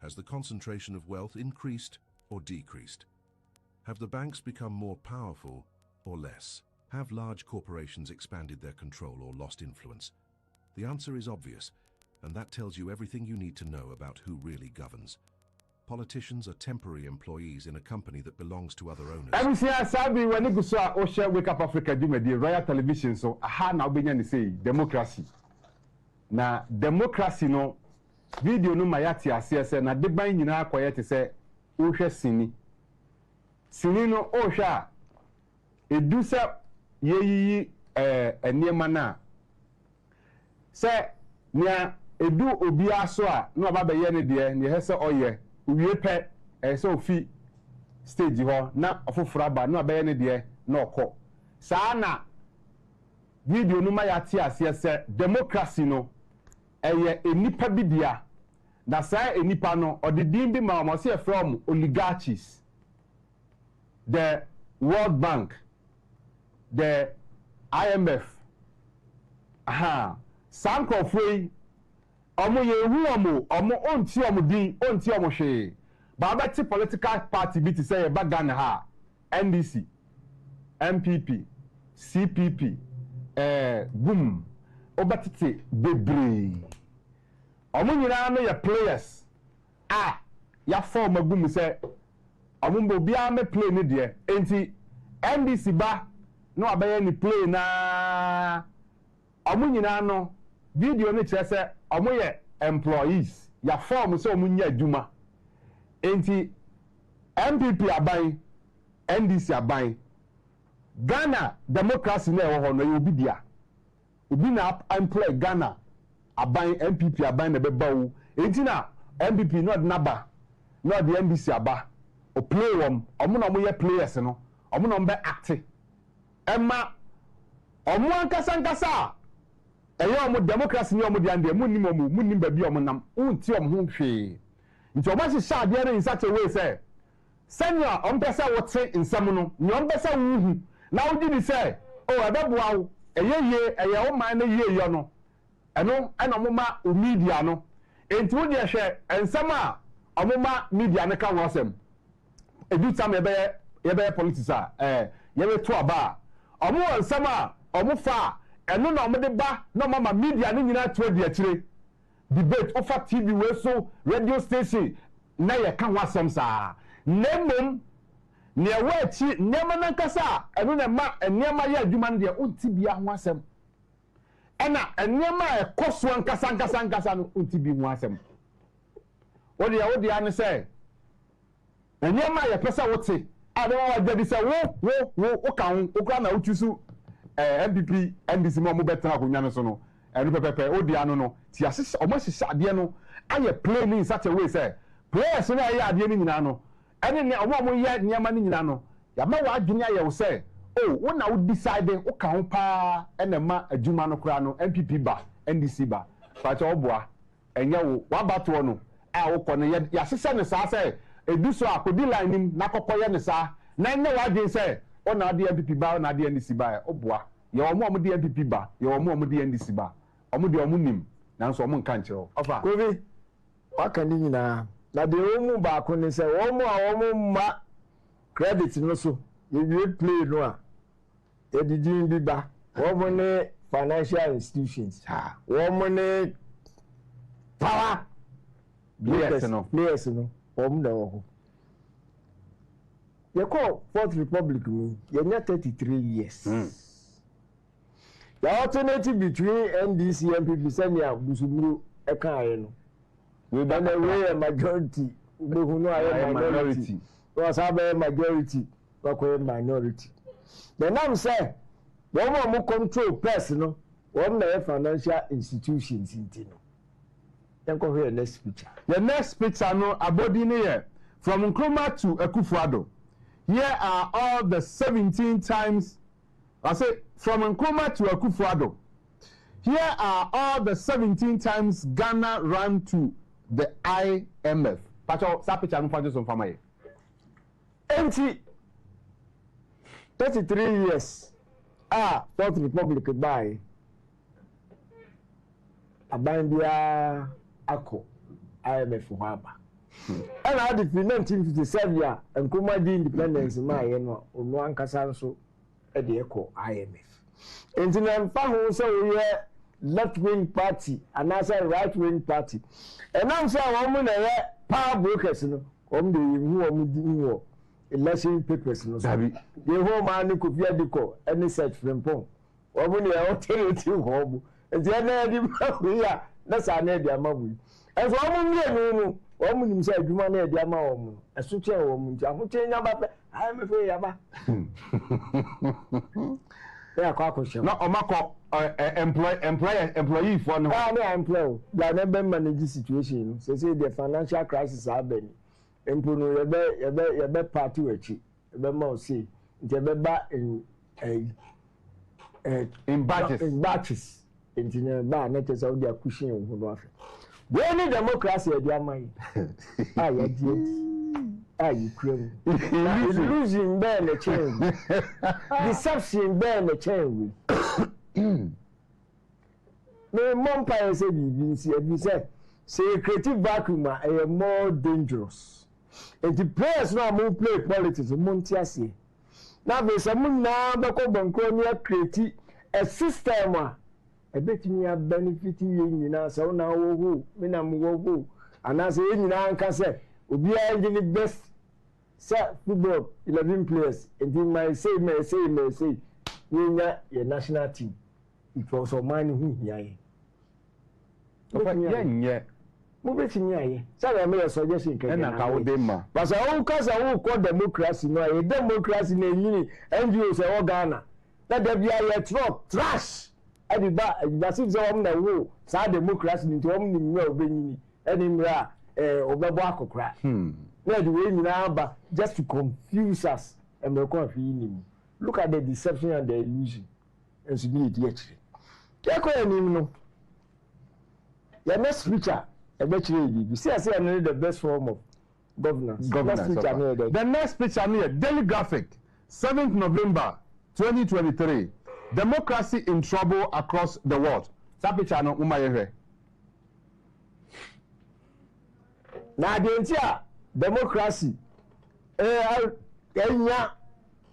Has the concentration of wealth increased or decreased? Have the banks become more powerful or less? Have large corporations expanded their control or lost influence? The answer is obvious, and that tells you everything you need to know about who really governs. Politicians are temporary employees in a company that belongs to other owners. MCA Sabi when you go Osha Wake Up Africa do the Royal Television so aha na obenya ni say democracy. Na democracy no video no mayati asese na de ban nyina akoye te se ohwe sini. Sini no ohwa edu se yeyi eniema na se nia edu obi aso a no aba be ye ne de ne hese oye uwie pe so fi stage ho na ofoforo aba no aba ye ne de na okọ saa na video no mayati asese democracy no eye enipa bidia na saa enipa no odidin bi ma mo se from oligarchies, the World Bank, the IMF, Sankofwe, omo yehu omo onti omo din onti omo hwe ba beti political party bi ti say ba Ghana ha NDC, MPP, CPP, boom obatete bebre omo nyina no ya players ya form agum say omo mbo bia me play ni de enti NDC ba no abaye ni play na omo nyina no video ni kire se omo ye employees ya form so omo nya adwuma enti MPP aban NDC aban Ghana democracy na ewo ho no ye obi dia obi na employ Ghana aban MPP aban na beba wo enti na MPP no de naba no de NDC aba o play wom omo na omo ye players no omo na mbe act emma omo ankasa eyo omo democracy ni omo de ande munnim ba bi omo nam unti omo ho hwe nti omo se sha de in such a way say senior omo pesa wote nsam no ni omo pesa wuhu na wodi ni say o abeboa wo eye o man na ye no eno ana omo ma o media no enti wo de hwe nsam a omo ma media ne ka wo asem edu tam ebe politics a yebe to aba omo nsam a omo fa eno na omo de ba na mama media ni nyina to de akire debate ofa TV we so radio station na ye ka wasem sa nemom ne wachi nema na kasa eno na ma enema ye adwuma ne de unti bia ho asem ena enema ekoso nkasa no unti bi ho asem wodi ya ne say enema ye pesa wote ade wa jadi say wo kan wo kra na utusu MPP NDC mo betra akonya no so no enu pepepe odi ano no ti asese omo sisa ade no aye play in such a way say players na ya ade ni nyina no ene ne omo ye niam ni nyina no ya ma wa adwene aye wo se oh wo na wo decide wo ka ho pa ene ma adwuma no kra no MPP ba NDC ba fa cha oboa enye wo wa bato no a wo kɔ no ya sese ne saa se edu so akodi line nim na kokɔye ne saa na ne wa adwene se o na ade MPP ba o na ade NDC ba oboa ye omo de MPP ba ye omo de NDC ba omo de omo nim na nso omo nka nkyerɛ ofa kobi waka ni nyina na de omu ba ko ne se omo a omo ma credit no so ye play no a edidin bi ba omo ne financial institutions omo ne power players no omo da wo ye call Fourth Republic me ye nya 33 years the alternative between NDC and MPP senior busumuru eka aye no we ban away a majority we who know aye minority was have a majority we minority the name say one more control press no one na financial institutions intino then go here next picture the next picture no abodi ni here from Nkrumah to Akufo-Addo. Here are all the 17 times I say from Nkrumah to Akufo-Addo. Here are all the 17 times Ghana ran to the IMF. Pacho, sa picture no fanjo so fama ye. 33 years. Fourth Republic buy. Abandia ako IMF haba. And I did 1957 year and Nkrumah di independence ma ye no onu ankasa nso e de eko IMF. Entina mfa ho so we left wing party and also right wing party. And now say one na power brokers no om de hu om di hu election papers no so. The whole man Kofi Adiko any search frimpon. Om na alternative ho. Entina na di ma ya na sa na di amabu. And so om mi no omu nim say adwuma na e dia ma omu eso che omu nti ahoche nya ba pe ai me fe ya ba ya kwa ko she na omako employee for no na employee la na be manage situation no say the financial crisis happen empo no ye be party wachi ye be ma o say nti be ba in batches nti na ba na che say o dia cushion ho no afi when democracy e dia man ya die Ukraine illusion be na change deception be na change me monpa say bi say creative vacuum are more dangerous and the players now mo play politics mo ntiase na be some na be ko banko ni create a system a betimi a benefit ye nyina so na wo hu me na mo wo ana say ye nyina anka say obi a ngi best say football 11 players and in my say we nya your national team it was so man hu hia ye yeah mo betimi aye say me suggestion kan na ka wo dey ma but say who cause who call democracy no a democracy na yini NGO say o Ghana that there be a trash adiba sif say om na wo sa democracy nti om ni mra obenyini eni mra obebo akokra na the way nyina ba just to confuse us and we come feel look at the deception and the illusion and so be it actually take on him no your next picture e be chire you see I say the best form of governance. The next picture here Daily Graphic 7th November 2023 democracy in trouble across the world. That picture no uma ye na de ntia democracy enya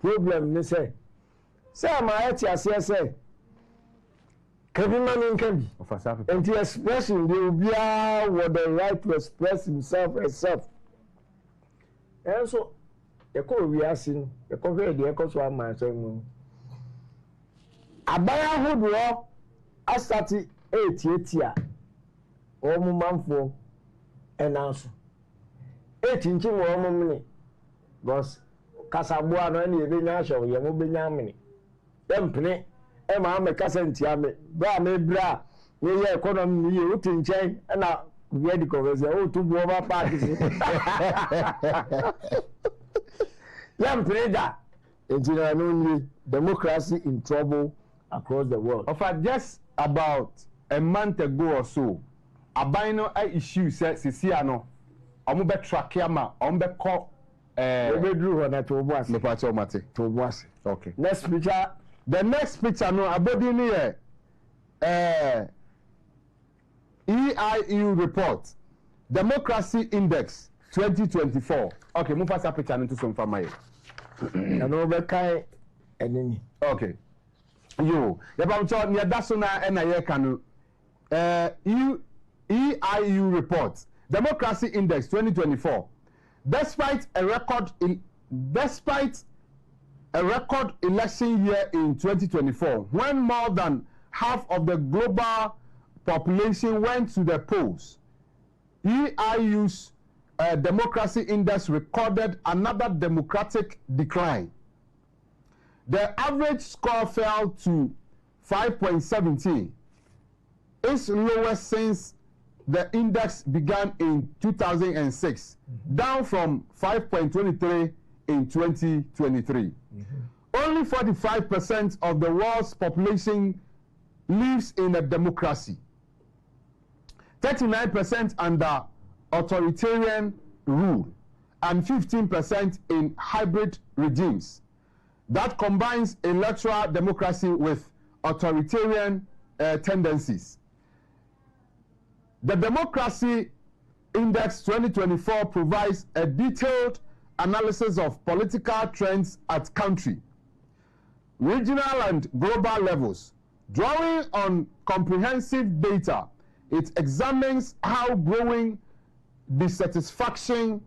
problem ni say ma eti ase say Kevin Manin can be and the expression they will be with the right to express himself herself and so the call we are seeing the cover the echo so am saying abaya hodo asati 88 o mu manfo enanso 18 wo mu mini boss kasabua no na ebe nya show ye mu be nya mini empne e ma me kasa ntia me bra me bra we ye economy ye uti nchen na We had the conversation. Oh, to over parties. Young trader. Only democracy in trouble across the world. In fact, just about a month ago or so, a bino issue said Siciano, Ombe Trakiama, Ombe Ko. Okay. Next picture. The next picture, no, abodi ni EIU report, Democracy Index 2024. Okay, move past that picture into some family. And over kai enemy. Okay. You, the Bamcho, near Dasuna and Ayekanu, EIU report, Democracy Index 2024. Despite a record election year in 2024, when more than half of the global population went to the polls, EIU's Democracy Index recorded another democratic decline. The average score fell to 5.17, its lowest since the index began in 2006, down from 5.23 in 2023. Only 45% of the world's population lives in a democracy. 39% under authoritarian rule, and 15% in hybrid regimes that combines electoral democracy with authoritarian tendencies. The Democracy Index 2024 provides a detailed analysis of political trends at country, regional and global levels. Drawing on comprehensive data, it examines how growing dissatisfaction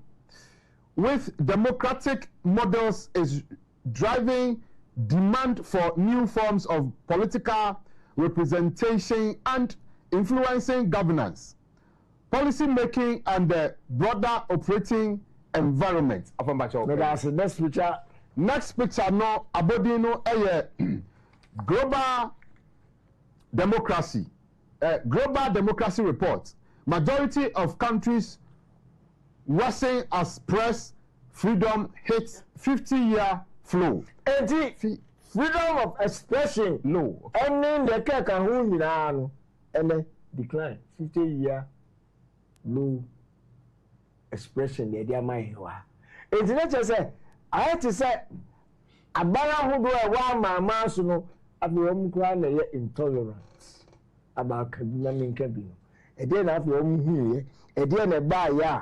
with democratic models is driving demand for new forms of political representation and influencing governance, policy making, and the broader operating environment. Next picture. Next picture, no, Abodino, global democracy report. Majority of countries worsen as press freedom hits 50-year flow. Freedom of expression. No. Any the Kakahu and decline 50-year low expression. The idea mind. It's not just say I had to say Abara who do a one man masuno at the home intolerant about Kabinamin Kabino. A day after home here, a day and a buy ya,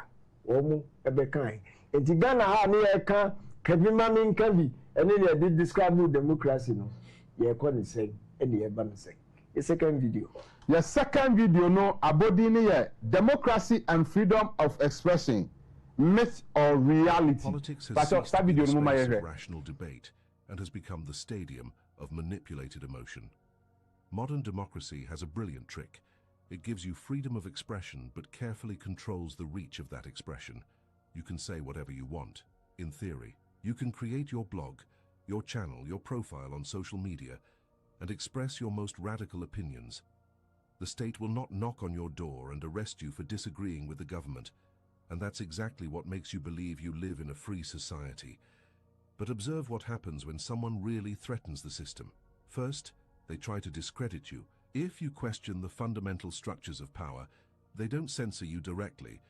omu ebe kind. And the Ghana ha near can Kabinamin Kabi, and then they did describe new democracy. No, you're calling saying, and the Eban saying. A second video. The second video, no, Abodini, democracy and freedom of expression, myth or reality. Politics has ceased to be the space of rational debate and has become the stadium of manipulated emotion. Modern democracy has a brilliant trick. It gives you freedom of expression but carefully controls the reach of that expression. You can say whatever you want, in theory. You can create your blog, your channel, your profile on social media, and express your most radical opinions. The state will not knock on your door and arrest you for disagreeing with the government, and that's exactly what makes you believe you live in a free society. But observe what happens when someone really threatens the system. First, they try to discredit you. If you question the fundamental structures of power, they don't censor you directly.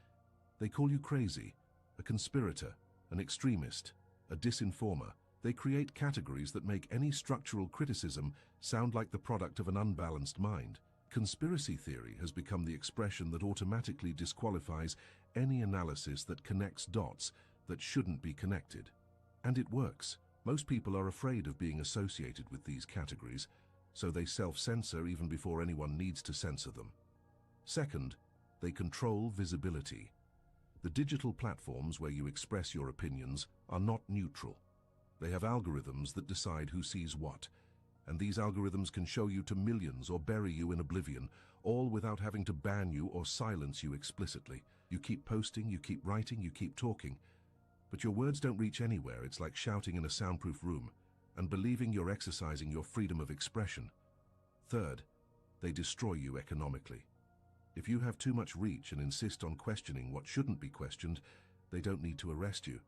They call you crazy, a conspirator, an extremist, a disinformer. They create categories that make any structural criticism sound like the product of an unbalanced mind. Conspiracy theory has become the expression that automatically disqualifies any analysis that connects dots that shouldn't be connected. And it works. Most people are afraid of being associated with these categories, so they self-censor even before anyone needs to censor them. Second, they control visibility. The digital platforms where you express your opinions are not neutral. They have algorithms that decide who sees what, and these algorithms can show you to millions or bury you in oblivion, all without having to ban you or silence you explicitly. You keep posting, you keep writing, you keep talking, but your words don't reach anywhere. It's like shouting in a soundproof room and believing you're exercising your freedom of expression. Third, they destroy you economically. If you have too much reach and insist on questioning what shouldn't be questioned, they don't need to arrest you.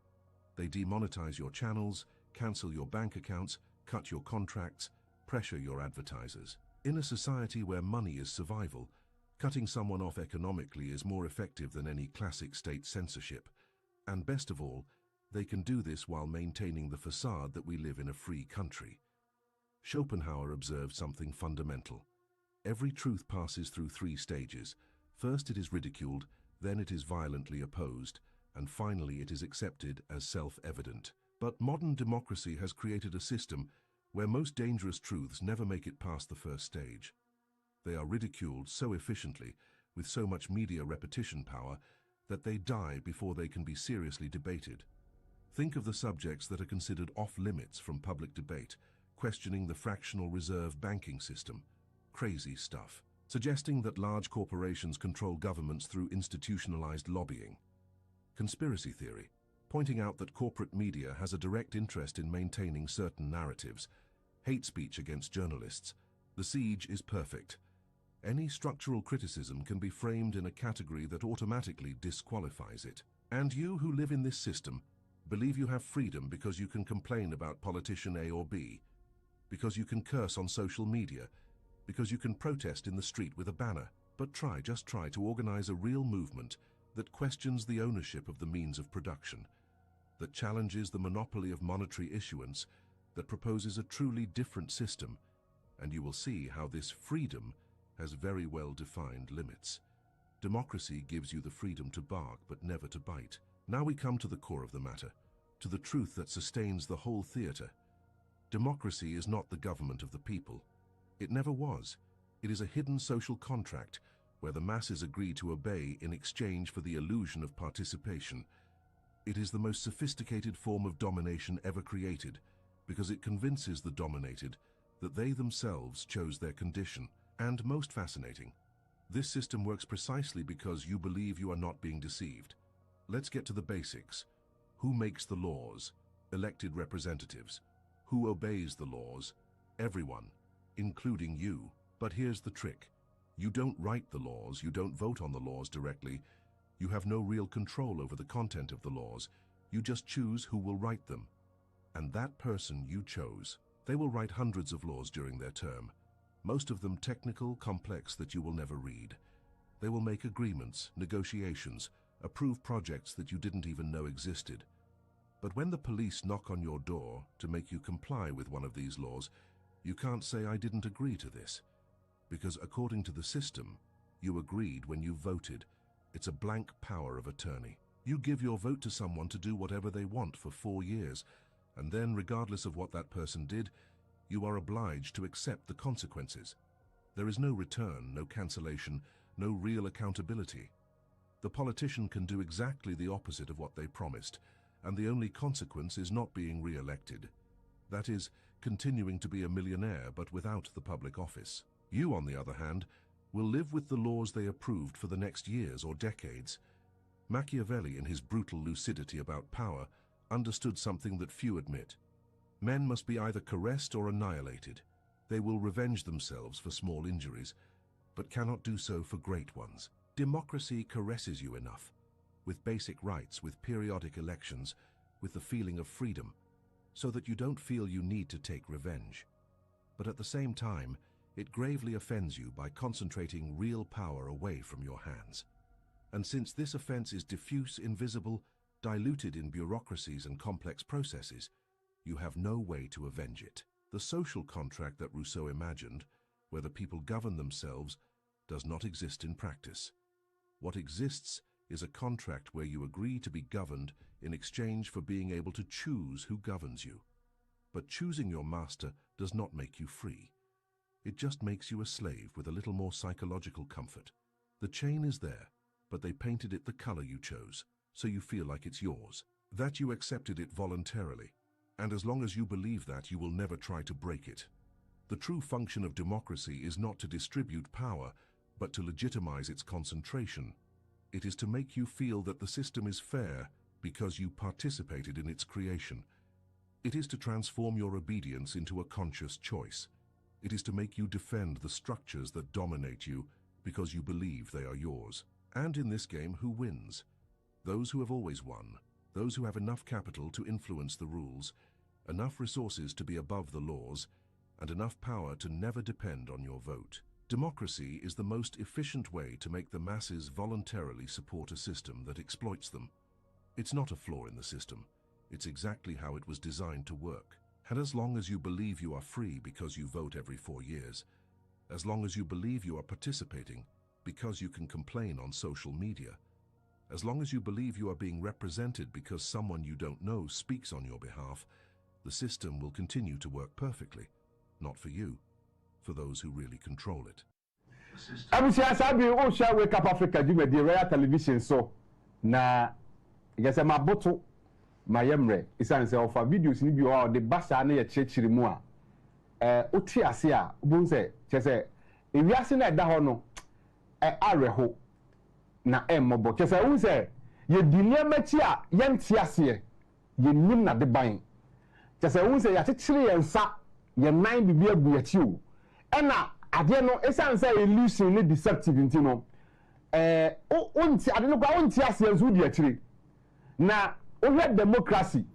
They demonetize your channels, cancel your bank accounts, cut your contracts, pressure your advertisers. In a society where money is survival, cutting someone off economically is more effective than any classic state censorship. And best of all, they can do this while maintaining the facade that we live in a free country. Schopenhauer observed something fundamental. Every truth passes through 3 stages. First it is ridiculed, then it is violently opposed, and finally it is accepted as self-evident. But modern democracy has created a system where most dangerous truths never make it past the first stage. They are ridiculed so efficiently, with so much media repetition power, that they die before they can be seriously debated. Think of the subjects that are considered off-limits from public debate, questioning the fractional reserve banking system. Crazy stuff. Suggesting that large corporations control governments through institutionalized lobbying. Conspiracy theory, pointing out that corporate media has a direct interest in maintaining certain narratives. Hate speech against journalists. The siege is perfect. Any structural criticism can be framed in a category that automatically disqualifies it. And you who live in this system believe you have freedom because you can complain about politician A or B, because you can curse on social media, because you can protest in the street with a banner. But just try to organize a real movement that questions the ownership of the means of production, that challenges the monopoly of monetary issuance, that proposes a truly different system, and you will see how this freedom has very well-defined limits. Democracy gives you the freedom to bark but never to bite. Now we come to the core of the matter, to the truth that sustains the whole theater. Democracy is not the government of the people. It never was. It is a hidden social contract where the masses agree to obey in exchange for the illusion of participation. It is the most sophisticated form of domination ever created because it convinces the dominated that they themselves chose their condition. And most fascinating, this system works precisely because you believe you are not being deceived. Let's get to the basics. Who makes the laws? Elected representatives. Who obeys the laws? Everyone, including you. But here's the trick. You don't write the laws, you don't vote on the laws directly. You have no real control over the content of the laws. You just choose who will write them. And that person you chose, they will write hundreds of laws during their term. Most of them technical, complex, that you will never read. They will make agreements, negotiations, approve projects that you didn't even know existed. But when the police knock on your door to make you comply with one of these laws, you can't say, "I didn't agree to this." Because according to the system, you agreed when you voted. It's a blank power of attorney. You give your vote to someone to do whatever they want for 4 years, and then, regardless of what that person did, you are obliged to accept the consequences. There is no return, no cancellation, no real accountability. The politician can do exactly the opposite of what they promised, and the only consequence is not being re-elected. That is, continuing to be a millionaire but without the public office. You, on the other hand, will live with the laws they approved for the next years or decades. Machiavelli, in his brutal lucidity about power, understood something that few admit. Men must be either caressed or annihilated. They will revenge themselves for small injuries, but cannot do so for great ones. Democracy caresses you enough, with basic rights, with periodic elections, with the feeling of freedom, so that you don't feel you need to take revenge. But at the same time, it gravely offends you by concentrating real power away from your hands. And since this offense is diffuse, invisible, diluted in bureaucracies and complex processes, you have no way to avenge it. The social contract that Rousseau imagined, where the people govern themselves, does not exist in practice. What exists is a contract where you agree to be governed in exchange for being able to choose who governs you. But choosing your master does not make you free. It just makes you a slave with a little more psychological comfort. The chain is there, but they painted it the color you chose, so you feel like it's yours, that you accepted it voluntarily. And as long as you believe that, you will never try to break it. The true function of democracy is not to distribute power, but to legitimize its concentration. It is to make you feel that the system is fair because you participated in its creation. It is to transform your obedience into a conscious choice. It is to make you defend the structures that dominate you because you believe they are yours. And in this game, who wins? Those who have always won, those who have enough capital to influence the rules, enough resources to be above the laws, and enough power to never depend on your vote. Democracy is the most efficient way to make the masses voluntarily support a system that exploits them. It's not a flaw in the system. It's exactly how it was designed to work. And as long as you believe you are free because you vote every 4 years, as long as you believe you are participating because you can complain on social media, as long as you believe you are being represented because someone you don't know speaks on your behalf, the system will continue to work perfectly. Not for you, for those who really control it. Abusia sabi o sha Wake Up Africa di me di Royal Television so na yesa maboto mayemre isan se ofa videos ni bi o de basa na ye chirechiri mu a o ti ase a bun se chese ewiase na da ho no areho na emmobo chese un se ye dinia machi a ye nti ase ye nim na de ban chese un se ya chichiri ye nsa ye nan bibi agu achi o ena ade no esan se illusion ni deceptive nti no unti ade no kwa unti ase enzu di achiri na ohwe democracy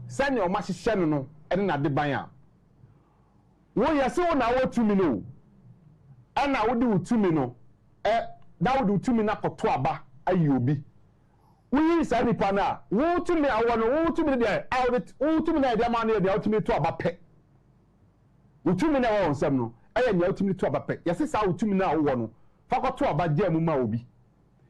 sani o ma hihye no ene na de ban a wo yese wo na wo tumi no ana wo de wo tumi no da wo de wo tumi na koto aba ayi obi wo sa nipa na wo tumi awo no wo tumi de wo tumi na de ma na de wo tumi to aba pe wo tumi na wo nsam no aya nya wo tumi to aba pe yese sa wo tumi na wo no fa koto aba je mu ma obi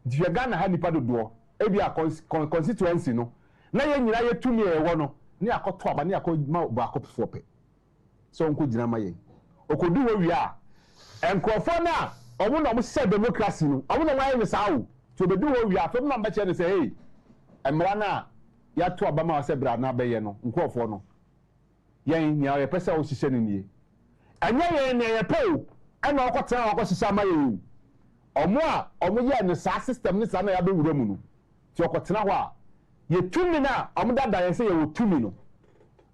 diwe Ghana ha nipa dodo ebi a constituency no na ye nyina ye tumi ewo no ni akoto aba ni akoma ba akopfo pe so nko gina ma ye okodu wo wi a enkrofo na omo na mo se democracy no omo na wa ye sawo to bedu wo wi a fem na mba che ne se hey emra na ya to aba ma se bra na be ye no nkrofo no yen nya ye pese wo hihye ne nie anya ye ne ye pe o ana okotena okosisa ma ye omo ye ne sa system ne sa na ya be wura mu no ti okotena ho a ye tumi na omo dada ye se ye wo tumi no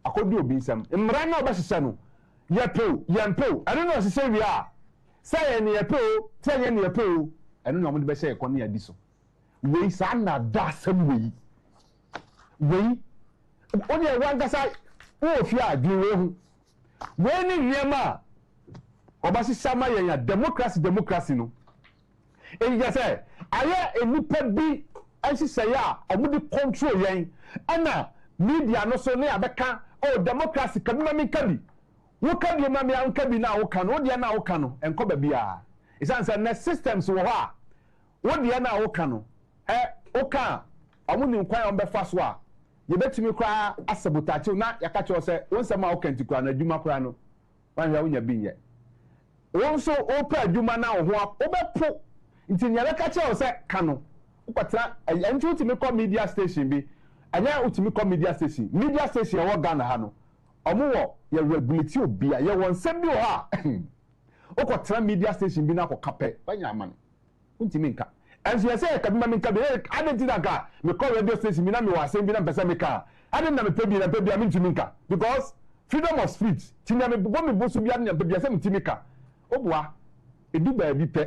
akodi obi nsam mmra na obahihye no ye pe ye mpe eno no hihye wi a say ne ye pe say ye ne ye pe eno no omo de be hye ko ne ya di so we sa na da sam we oni e wangasa wo fi a di we hu we ni niema obahihye ma ye ya democracy no e je say aye enipa bi ansise ya omudi control yen ana media no so ne abeka o democracy kabima mi kabi wo kabi ma mi an kabi na wo kan wo dia na wo kan no enko ba bia isanse na systems wo ho a wo dia na wo kan no wo kan omuni nkwan on be fa so a ye betimi kra asabotache na yaka che se won ma wo kan tikura na adwuma kra no wan hwa wo nya bi nye won so o pa adwuma na wo ho wo be po nti nya beka che se kan no ukatra entu utimi ko media station bi anya utimi ko media station wo Ghana ha no omo wo ye regulate obi a ye won sem bi wo ha ukotra media station bi na ko kape banya ama no utimi nka enso ye say ka bi ma mi nka bi adenti da ka me ko radio station bi na me wa sem bi na pesa me ka adenti na me pe bi a mi ntimi nka because freedom of speech tinya me bo me bo so bi a na pe bi a sem ntimi ka obua edu ba bi pe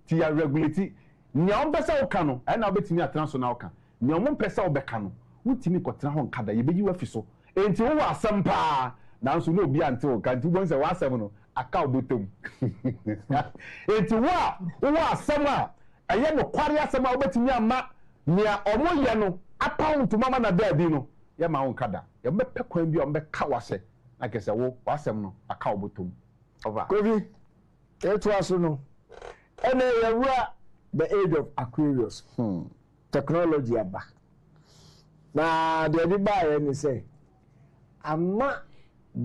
ti ya regulate nya on pesa wo ka no na obetimi atena so na wo ka nya on pesa wo be ka no wutimi kotena ho nkada ye beji wafi so enti wo asem pa nanso no obi ante wo kan ti bon se wasem no aka obotom enti wo asem a eye no kware asem a obetimi ama nia omo ye no apawuntu mama na da bi no ye ma wo nkada ye be pe kwan bi o be ka wase na kese wo wasem no aka obotom over kobi eto aso no ene yewura the age of Aquarius technology aba na the everybody ni say ama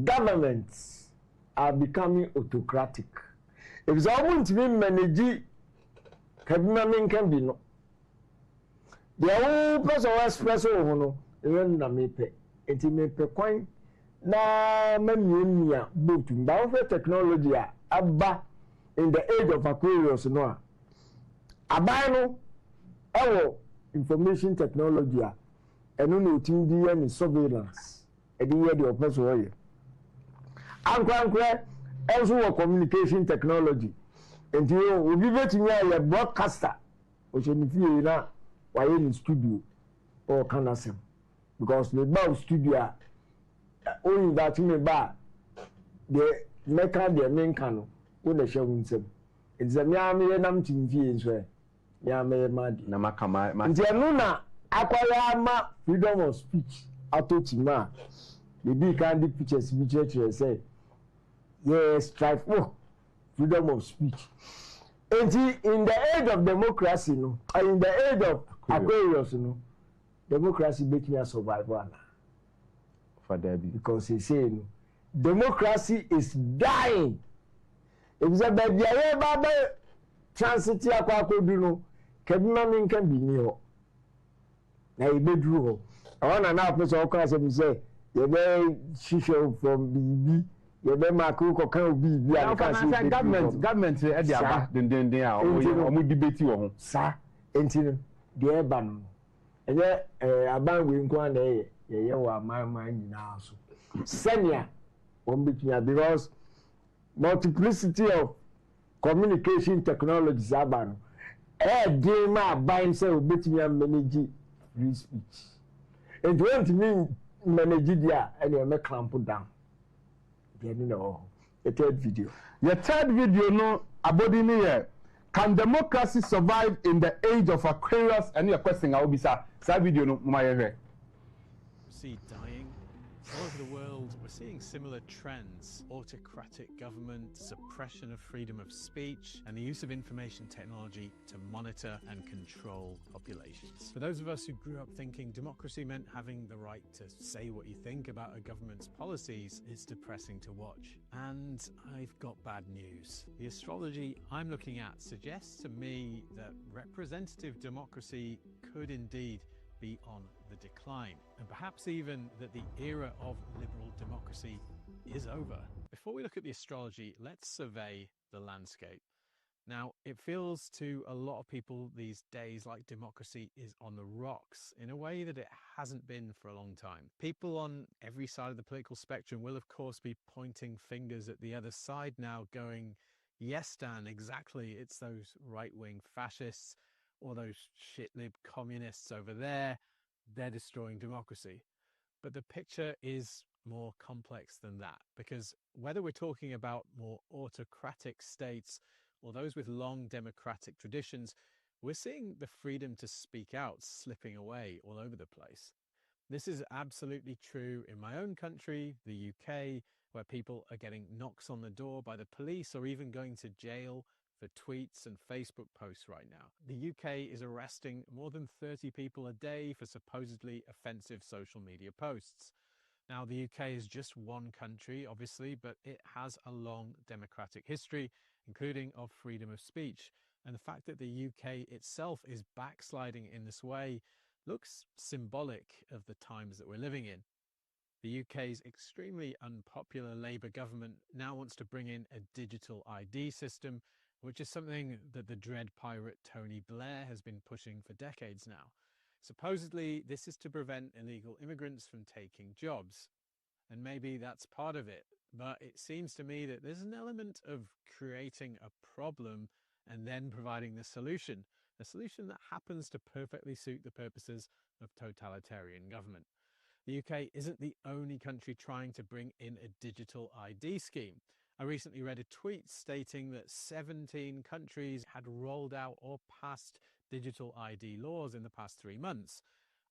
governments are becoming autocratic if so want to manage kabima men can be no the whole person express ho no even na mepe enti mepe kwan na mamia both ba technology aba in the age of Aquarius no abai no ewo information technology eno no tin di any surveillance edi ye the person wo ye ankwankwe also wo communication technology nti obi betumi ayɛ broadcaster ɔhyɛ ne fie na wayɛ ne studio ɔka n'asɛm because ne ba studio a ɔyi that me ba deɛ mɛka deɛ menka no wo na hyɛ wo nsɛm nti sɛ mea meyɛ nam te mfie nso ɛ mea meyɛ ma de na maka ma nti ɛno na akwaya ama freedom of speech ato kyima a yɛdi kan de pictures bi kyerɛkyerɛ sɛ yɛ strive for freedom of speech nti in the age of democracy no in the age of Aquarius no democracy betumi survive ana for Debbie because he say no democracy is dying ebisa baby aye baba transit akwakodu no kabima minka bi ni ho na ibeduru ho awon na person okwa say say ye be shisho from bibi ye be makru ko kan obi bi an kan say government e dey aba den a omo debate wo ho sa enti no de eba no enye aban we nko na ye wa man nyina so senior because multiplicity of communication technologies aban dey ma buy say obetimi manage free speech and when to me manage dia and you make clamp down the no the third video no abodi ni ye can democracy survive in the age of Aquarius and your question I will be sa video no ma ye see dying all over the world. We're seeing similar trends: autocratic government, suppression of freedom of speech, and the use of information technology to monitor and control populations. For those of us who grew up thinking democracy meant having the right to say what you think about a government's policies, it's depressing to watch. And I've got bad news. The astrology I'm looking at suggests to me that representative democracy could indeed be on the decline, and perhaps even that the era of liberal democracy is over. Before we look at the astrology, let's survey the landscape. Now, it feels to a lot of people these days like democracy is on the rocks in a way that it hasn't been for a long time. People on every side of the political spectrum will, of course, be pointing fingers at the other side now, going, yes, Dan, exactly, it's those right-wing fascists or those shit-lib communists over there, they're destroying democracy. But the picture is more complex than that, because whether we're talking about more autocratic states or those with long democratic traditions, we're seeing the freedom to speak out slipping away all over the place. This is absolutely true in my own country, the UK, where people are getting knocks on the door by the police or even going to jail for tweets and Facebook posts right now. The UK is arresting more than 30 people a day for supposedly offensive social media posts. Now, the UK is just one country, obviously, but it has a long democratic history, including of freedom of speech. And the fact that the UK itself is backsliding in this way looks symbolic of the times that we're living in. The UK's extremely unpopular Labour government now wants to bring in a digital ID system, which is something that the dread pirate Tony Blair has been pushing for decades now. Supposedly, this is to prevent illegal immigrants from taking jobs. And maybe that's part of it. But it seems to me that there's an element of creating a problem and then providing the solution, a solution that happens to perfectly suit the purposes of totalitarian government. The UK isn't the only country trying to bring in a digital ID scheme. I recently read a tweet stating that 17 countries had rolled out or passed digital ID laws in the past 3 months.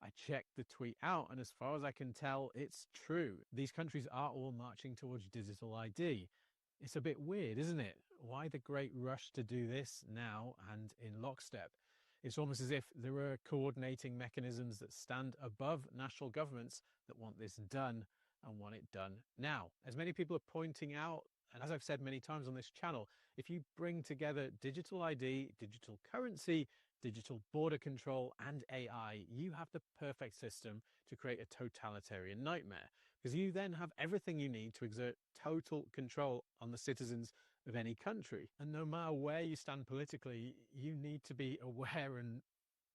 I checked the tweet out, and as far as I can tell, it's true. These countries are all marching towards digital ID. It's a bit weird, isn't it? Why the great rush to do this now and in lockstep? It's almost as if there are coordinating mechanisms that stand above national governments that want this done and want it done now. As many people are pointing out, and as I've said many times on this channel, if you bring together digital ID, digital currency, digital border control, and AI, you have the perfect system to create a totalitarian nightmare, because you then have everything you need to exert total control on the citizens of any country. And no matter where you stand politically, you need to be aware and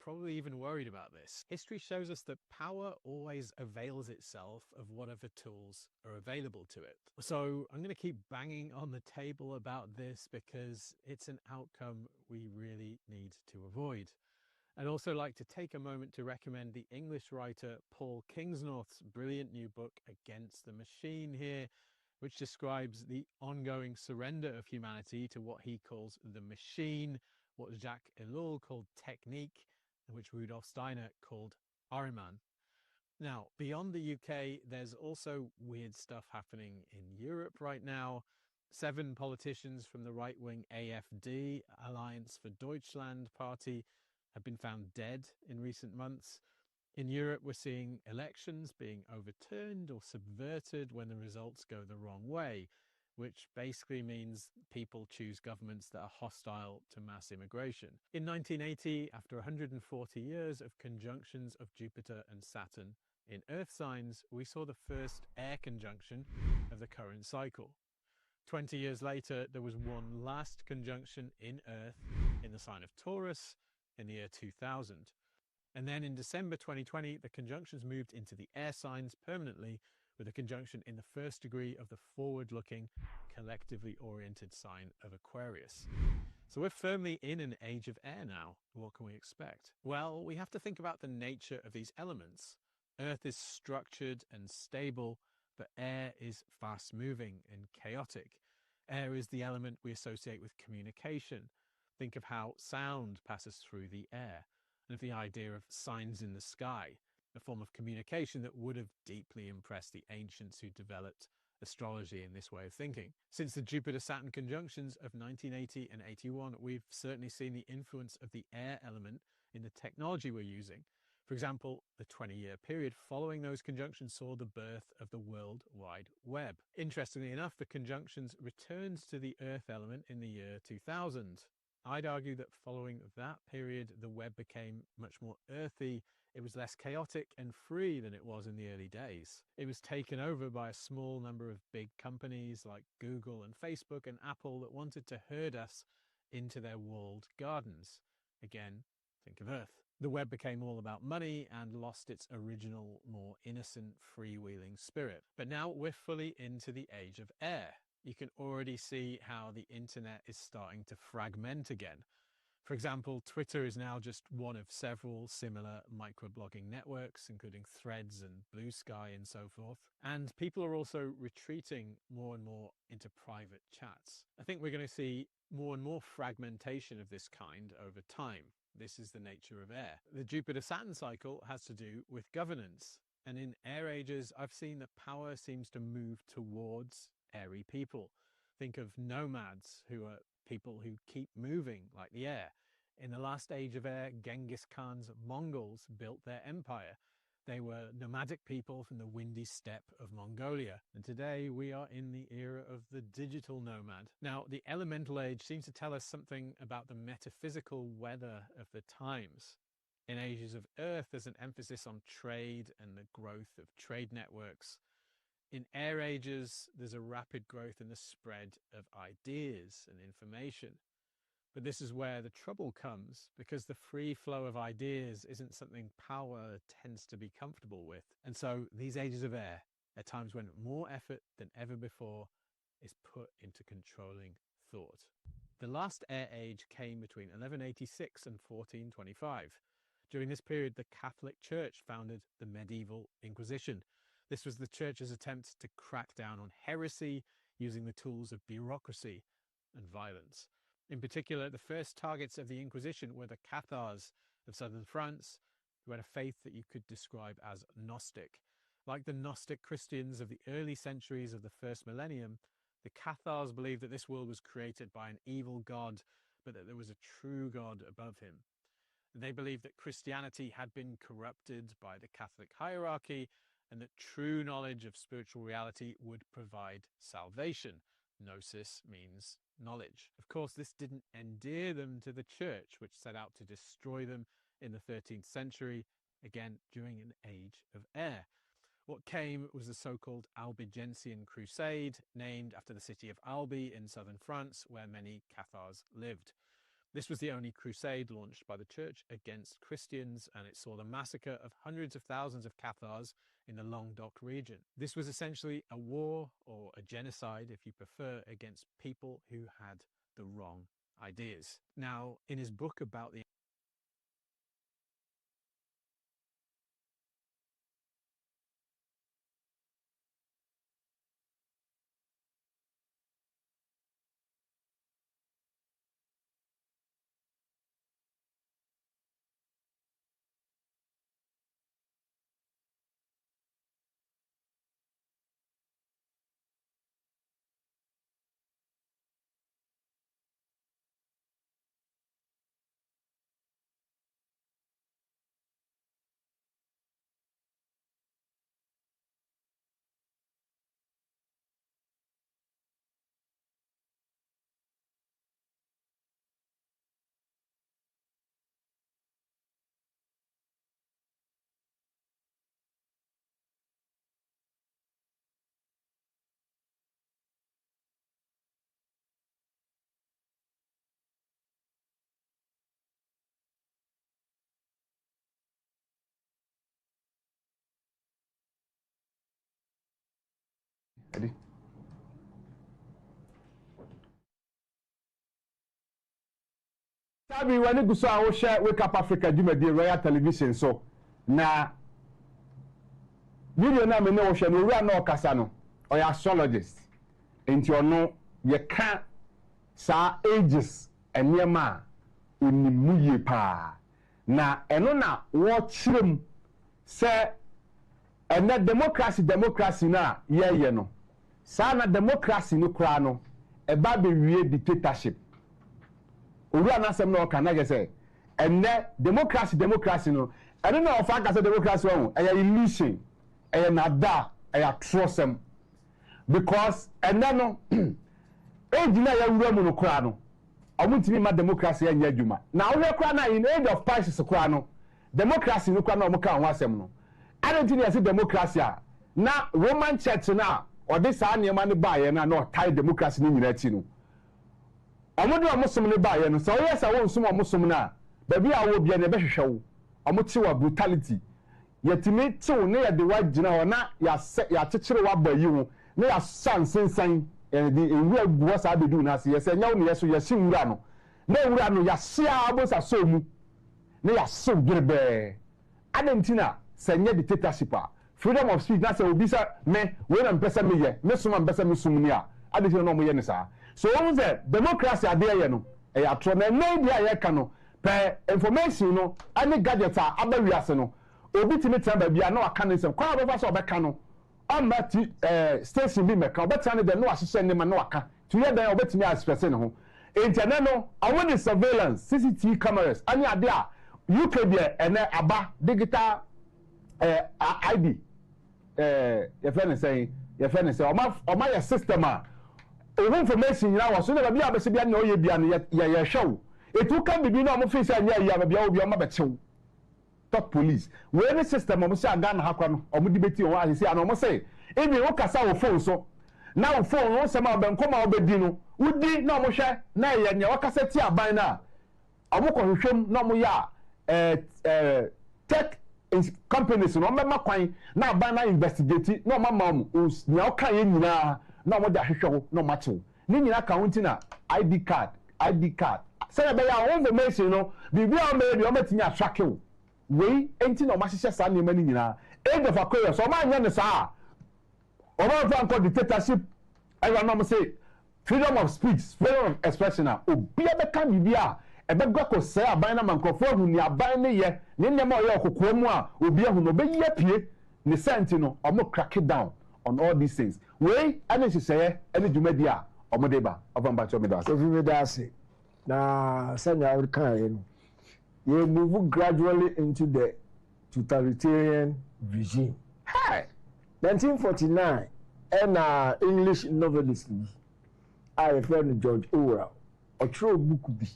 probably even worried about this. History shows us that power always avails itself of whatever tools are available to it. So I'm going to keep banging on the table about this because it's an outcome we really need to avoid. I'd also like to take a moment to recommend the English writer Paul Kingsnorth's brilliant new book, Against the Machine here, which describes the ongoing surrender of humanity to what he calls the machine, what Jacques Ellul called technique, and which Rudolf Steiner called Ahriman. Now, beyond the UK, there's also weird stuff happening in Europe right now. 7 politicians from the right-wing AfD, Alliance for Deutschland party, have been found dead in recent months. In Europe, we're seeing elections being overturned or subverted when the results go the wrong way, which basically means people choose governments that are hostile to mass immigration. In 1980, after 140 years of conjunctions of Jupiter and Saturn in Earth signs, we saw the first air conjunction of the current cycle. 20 years later, there was one last conjunction in Earth in the sign of Taurus in the year 2000. And then in December 2020, the conjunctions moved into the air signs permanently, with a conjunction in the first degree of the forward-looking, collectively oriented sign of Aquarius. So we're firmly in an age of air now. What can we expect? Well, we have to think about the nature of these elements. Earth is structured and stable, but air is fast-moving and chaotic. Air is the element we associate with communication. Think of how sound passes through the air, and of the idea of signs in the sky, a form of communication that would have deeply impressed the ancients who developed astrology in this way of thinking. Since the Jupiter-Saturn conjunctions of 1980 and 81, we've certainly seen the influence of the air element in the technology we're using. For example, the 20-year period following those conjunctions saw the birth of the World Wide Web. Interestingly enough, the conjunctions returned to the Earth element in the year 2000. I'd argue that following that period, the web became much more earthy. It was less chaotic and free than it was in the early days. It was taken over by a small number of big companies like Google and Facebook and Apple that wanted to herd us into their walled gardens. Again, think of Earth. The web became all about money and lost its original, more innocent, freewheeling spirit. But now we're fully into the age of air. You can already see how the internet is starting to fragment again. For example, Twitter is now just one of several similar microblogging networks, including Threads and Blue Sky and so forth. And people are also retreating more and more into private chats. I think we're going to see more and more fragmentation of this kind over time. This is the nature of air. The Jupiter-Saturn cycle has to do with governance. And in air ages, I've seen that power seems to move towards airy people. Think of nomads, who are people who keep moving like the air. In the last age of air, Genghis Khan's Mongols built their empire. They were nomadic people from the windy steppe of Mongolia. And today we are in the era of the digital nomad. Now, the elemental age seems to tell us something about the metaphysical weather of the times. In ages of Earth, there's an emphasis on trade and the growth of trade networks. In air ages, there's a rapid growth in the spread of ideas and information. But this is where the trouble comes, because the free flow of ideas isn't something power tends to be comfortable with. And so these ages of air are times when more effort than ever before is put into controlling thought. The last air age came between 1186 and 1425. During this period, the Catholic Church founded the medieval Inquisition. This was the church's attempt to crack down on heresy using the tools of bureaucracy and violence. In particular, the first targets of the Inquisition were the Cathars of southern France, who had a faith that you could describe as Gnostic. Like the Gnostic Christians of the early centuries of the first millennium, the Cathars believed that this world was created by an evil god, but that there was a true God above him. They believed that Christianity had been corrupted by the Catholic hierarchy, and that true knowledge of spiritual reality would provide salvation. Gnosis means knowledge. Of course, this didn't endear them to the church, which set out to destroy them in the 13th century, again during an age of air. What came was the so-called Albigensian Crusade, named after the city of Albi in southern France, where many Cathars lived. This was the only crusade launched by the church against Christians, and it saw the massacre of hundreds of thousands of Cathars in the Languedoc region. This was essentially a war, or a genocide if you prefer, against people who had the wrong ideas. Now, in his book about the Ready? Sabi wani guso a wo share Wake Up Africa Jumadi Royal Television so na video na me ne wo share no wura na okasa no o ya astrologist enti ono ye ka sa ages enema onimuye pa na eno na wo chirem se ena democracy na ye no sa na democracy no kura no e ba be wie dictatorship owura na asem na o kana ge say ene democracy no eno na ofa ka say democracy won e illusion e na da e trosem because ene no age na ya wura mu no kura no omuntimi ma democracy anya adwuma na wo kura na in age of crisis kura no democracy no kura na o ka ho asem no identity as democracy na Roman church na or this anema ne ba ye na no tie democracy ni nyina ti no omodo omosom ne ba ye no so yes awon som omosom na ba bi awo bia ne be hwehwe wo omoti wa brutality yetimi tiw ne ye de wagina ho na ya chekere wa ba yi wo ne ya san sensan di ewu aguwa sa bedu na se yes nya wo ne yeso yesi wura no na wura no ya sia abosa so mu ne ya so gerebe adentina senye dictatorship freedom of speech na say obi sa me we na mpesa me ye me suma mpesa me sum ni a adeti no mo ye ne sa so won say democracy ade ye no e ya tro na media ye ka no per information no any gadget a abawiase no obi timi tamba bia na aka ne sem kwa oba so obeka no amma ti station bi meka obeta ne de no ahye ne ma na aka to ye dan obetimi express ne ho internet no awon the surveillance CCTV cameras any ade a UK bia ene aba digital ID your friend say oma your system information na was so na bia be se bia na oye bia no ye show etu kan bibi na mo fi say anya ya bia obi oma be chew top police we any system mo say aga na hakwa no omo di beti o asese ana omo say ebi wo kasa wo phone so na wo phone no se ma be nkoma obedi no wudi na omo hwe na ye nya wakasa ti aban na omo ko hwehwem na omo ya tech companies no mema kwan na aban na investigate no mama mu nya oka ye nyina na mo da hwehwe no macho ni nyina account na ID card say be ya information no bibi o me bi o metinya track you we enti na o ma hihye sa na ema ni nyina age of Aquarius o ma anya ne sa o ma fa nko dictatorship I no say freedom of speech freedom of expression obi e be kan bibi a ebe gwa ko say aban na mankofo hu ni aban ne ye ne nyema o ye okokwo mu a obi ahu no be ye pie ne senti no o mo crack it down on all these things we ani siseye ani dwumadi a o mo deba ovamba cho me da so fi me da ase na sanya we kan ye no you move gradually into the totalitarian regime. Hi. 1949 and English novelist I friend George Orwell a true book bi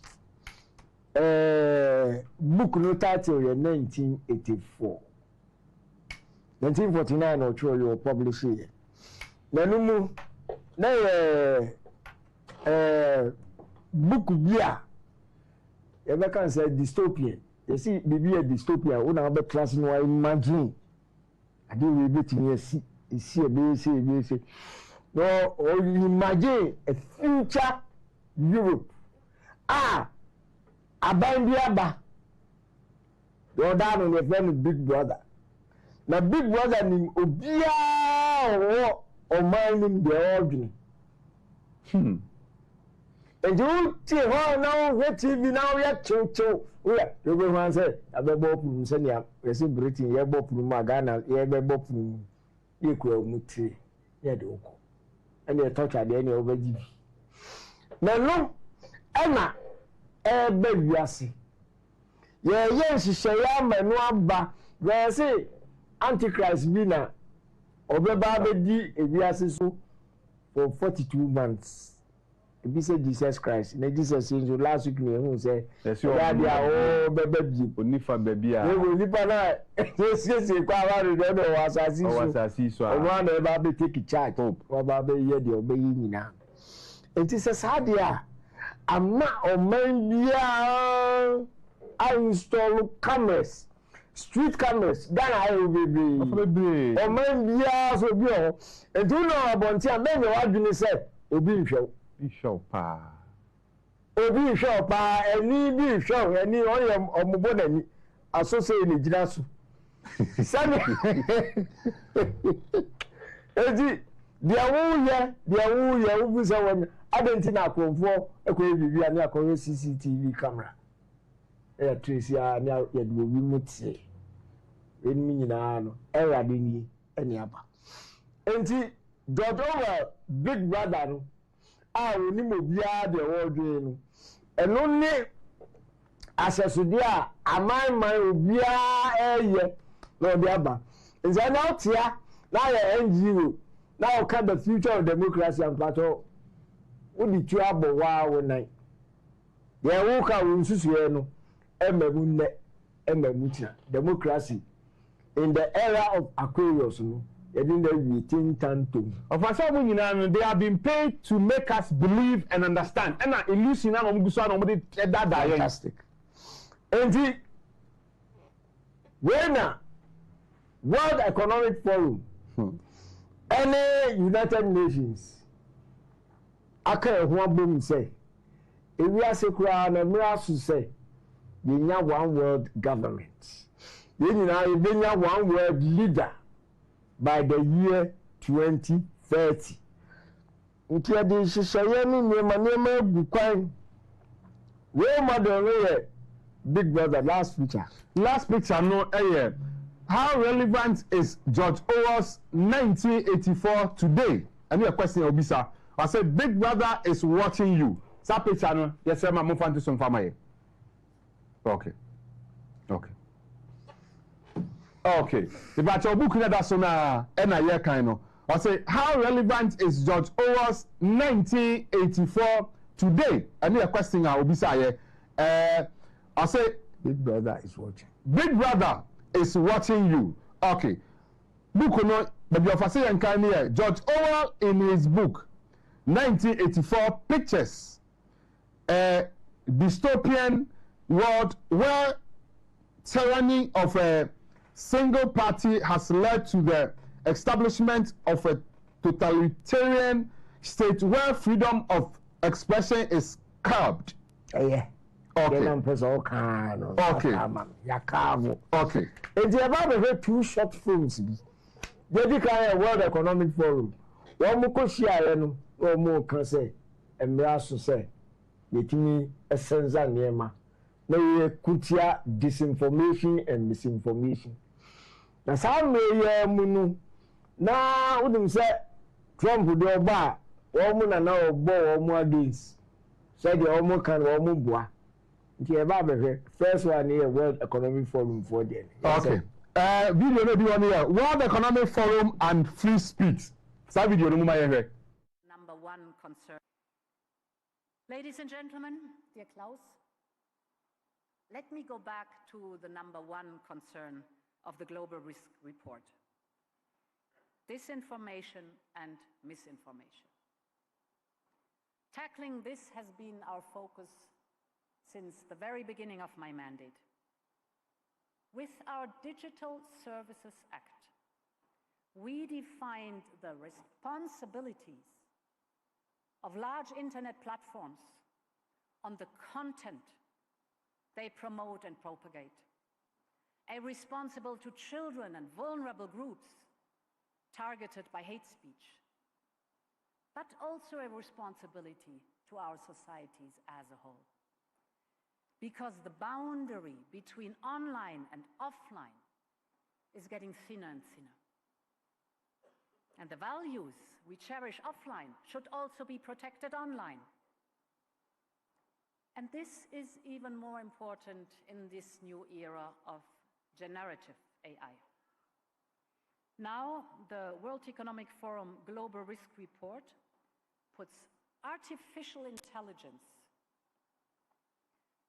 book no title 1984 1949 or true you publish here nanumu na book bi a ever can say dystopian. You see, maybe a dystopia. When I have class, no, I imagine. I do read it in see a basic. No, or you imagine a future Europe. Abandiaba. You're down on your friend Big Brother. Now, Big Brother ni Obia or minding the origin. And you see how now what TV now yet cho. You will say, I be bop from Senya, receive Britain, ye bop from Magana, ye be bop from equal muti, ye do. And you touch at the end of the no, Emma, baby, I see. Yes, she say, I'm a no, but say, Antichrist Bina, or Baby, if we are so for 42 months. If you say Jesus Christ, and Jesus says, last week, who say, oh, baby, only for baby. You will live on that. Yes, you was I see so. I want to baby take a charge, or baby, ye the obeying now. It is a sad year. I'm not a man, I install cameras. Street cameras, then I will be. Or man, yeah, so be. And you know about here, then you are doing say, Obi show. Bishop, Obi show, any be show, any only or Mubonani associated in Jirasu. Sammy, Eddie, the who was our Argentina for a query and a CCTV camera. Tracy, now yet will we meet say. In Minano, Eradini, any other. And Dot over Big Brother. We need to be the world. And only as a Sudia, a man will be a year, no, the other. Is that not here? Now, NGO, now, can the future of democracy and plateau would be trouble while night. They walk out in Susiano, democracy in the era of Aquarius. Of course, they have been paid to make us believe and understand. And I illusion that fantastic. And when World Economic Forum, any United Nations, I can't one say, if we are secure and we are to say, you have one world government. You have one world leader. By the year 2030. Until the Shayani Nemanema Bukwai. Where mother Big Brother last picture. Last picture, no, how relevant is George Orwell's 1984 today? And your question, Obisa. I said, Big Brother is watching you. That picture, no, yes, sir, I'm moving to some family. Okay. Okay. If I tell book that so na year kind of. I say how relevant is George Orwell's 1984 today? And your question I Obisa I say Big Brother is watching. Big Brother is watching you. Okay. Book no but you say and kind here. George Orwell in his book 1984 pictures a dystopian world where tyranny of a single party has led to the establishment of a totalitarian state where freedom of expression is curbed. Yeah. Okay. Okay. Okay. And the about two short films. They declare World Economic Forum. One more share no more can say and me also say yetimi essenza niema. Na ye kutia disinformation and misinformation. Na some may munu na udum say Trump do ba omu na obo omu against say the omu kan omu boa nti e ba be first one here World Economic Forum for them. Okay. Video no be one here World Economic Forum and free speech. Sa video no mu ma here. Number one concern. Ladies and gentlemen, dear Klaus, let me go back to the number one concern of the Global Risk Report: disinformation and misinformation. Tackling this has been our focus since the very beginning of my mandate. With our Digital Services Act, we defined the responsibilities of large internet platforms on the content they promote and propagate, responsible to children and vulnerable groups targeted by hate speech, but also a responsibility to our societies as a whole. Because the boundary between online and offline is getting thinner and thinner. And the values we cherish offline should also be protected online. And this is even more important in this new era of generative AI. Now, the World Economic Forum Global Risk Report puts artificial intelligence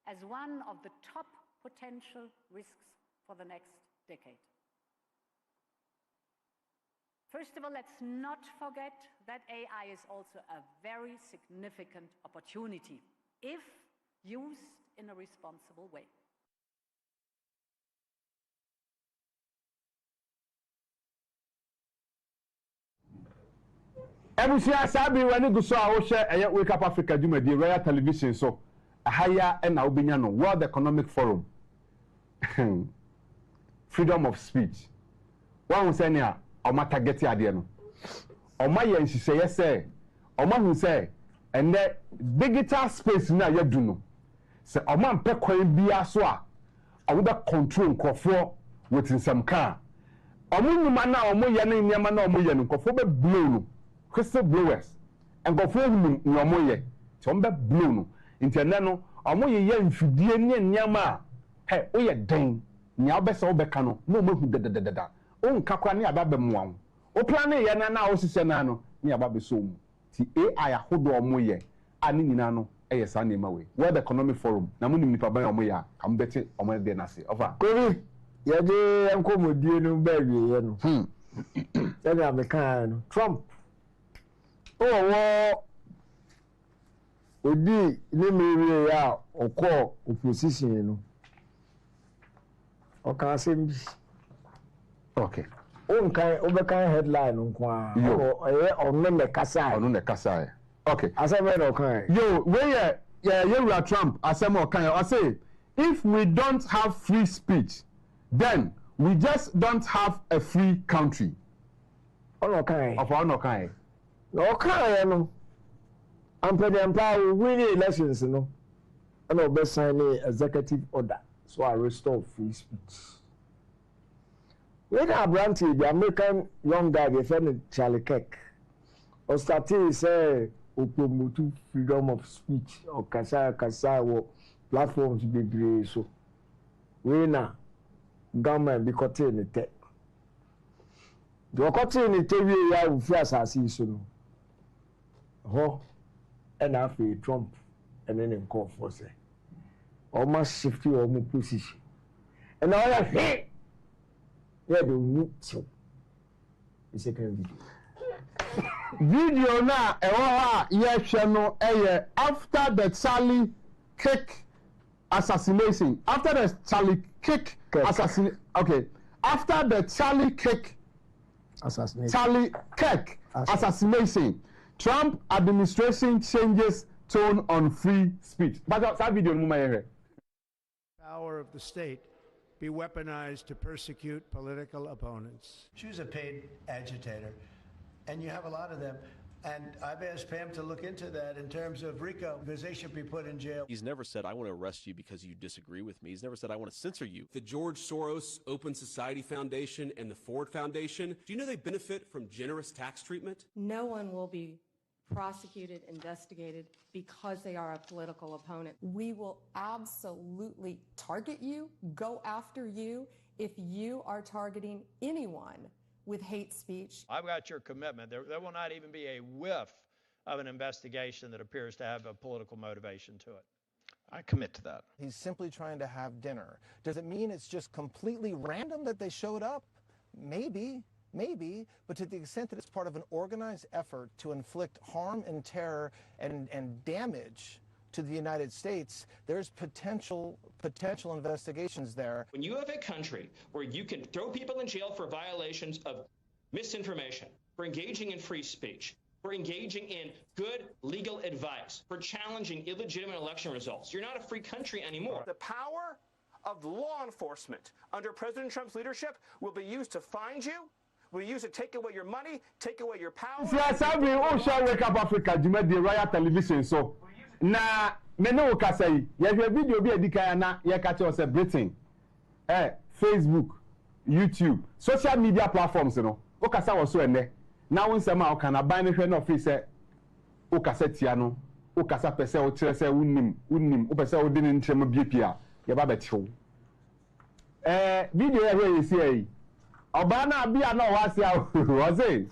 as one of the top potential risks for the next decade. First of all, let's not forget that AI is also a very significant opportunity if used in a responsible way. Ebusia sabi wani guso a wo hye Wake Up Africa Jumadi Royal Television so ahaya na obinya no World Economic Forum freedom of speech one say ne a o ma target ade no o ma ye nhihye say o ma hu say ene digital space na ya du no se o ma mpe kwan bia so a o be control nkofo with some car o mu nyuma na o mu ye ne nyama na o mu ye no nkofo be blow no crystal blowers and go for him nyomoye so mbe blow no interne no omoye mfidie ne nyama he oye den nya obesa obeka no no mahu dedededa o nka kwa ne aba be moa o plan ye na o sise na no ne aba be so mu ti AI ahodo omoye ani nyina no eye sa na ema we World Economic Forum na munim nipa ban omoye a kam beti omoye de na se over kobi ye de enkomodie no ba wie no tell American no Trump oh odi ni mere ya okọ opposition no o kan sembi okay o nkan o be kan headline nko a onu me kasa okay asem no kan yo where yeah Trump asem o kan I say if we don't have free speech then we just don't have a free country ono kan of ono kan no kan no we win elections no and we sign executive order so I restore free speech. When I granted the American young guy they friend Charlie Kirk or started say promote freedom of speech or kasa or platforms be so we na government be cutting it. The cutting it we ya we asase so no ho and after Trump and then call for say almost shift your position and now yeah the new so the second video na no after the Charlie Kirk assassination after the Charlie Kirk assassination okay after the Charlie Kirk assassination Trump administration changes tone on free speech. But that video power of the state be weaponized to persecute political opponents. She was a paid agitator, and you have a lot of them. And I've asked Pam to look into that in terms of RICO, because they should be put in jail. He's never said, I want to arrest you because you disagree with me. He's never said, I want to censor you. The George Soros Open Society Foundation and the Ford Foundation, do you know they benefit from generous tax treatment? No one will be prosecuted, investigated because they are a political opponent. We will absolutely target you, go after you, if you are targeting anyone with hate speech. I've got your commitment. There will not even be a whiff of an investigation that appears to have a political motivation to it. I commit to that. He's simply trying to have dinner. Does it mean it's just completely random that they showed up? Maybe, but to the extent that it's part of an organized effort to inflict harm and terror and damage to the United States, there's potential investigations there. When you have a country where you can throw people in jail for violations of misinformation, for engaging in free speech, for engaging in good legal advice, for challenging illegitimate election results, you're not a free country anymore. The power of law enforcement under President Trump's leadership will be used to find you, will be used to take away your money, take away your power. Yes, I will also Wake Up Africa, Juma the Royal Television. So, na meno kasai, ya video bi edika na ya catch us Britain. Facebook, YouTube, social media platforms, you know. Okasa was so ene. Now when some can buy me no free say okasa tia no, okasa pese o kire say unim, o pese o di ni ntrem biepia, ya ba betew. Video ya we see aí. Oba na bia na o wase a o say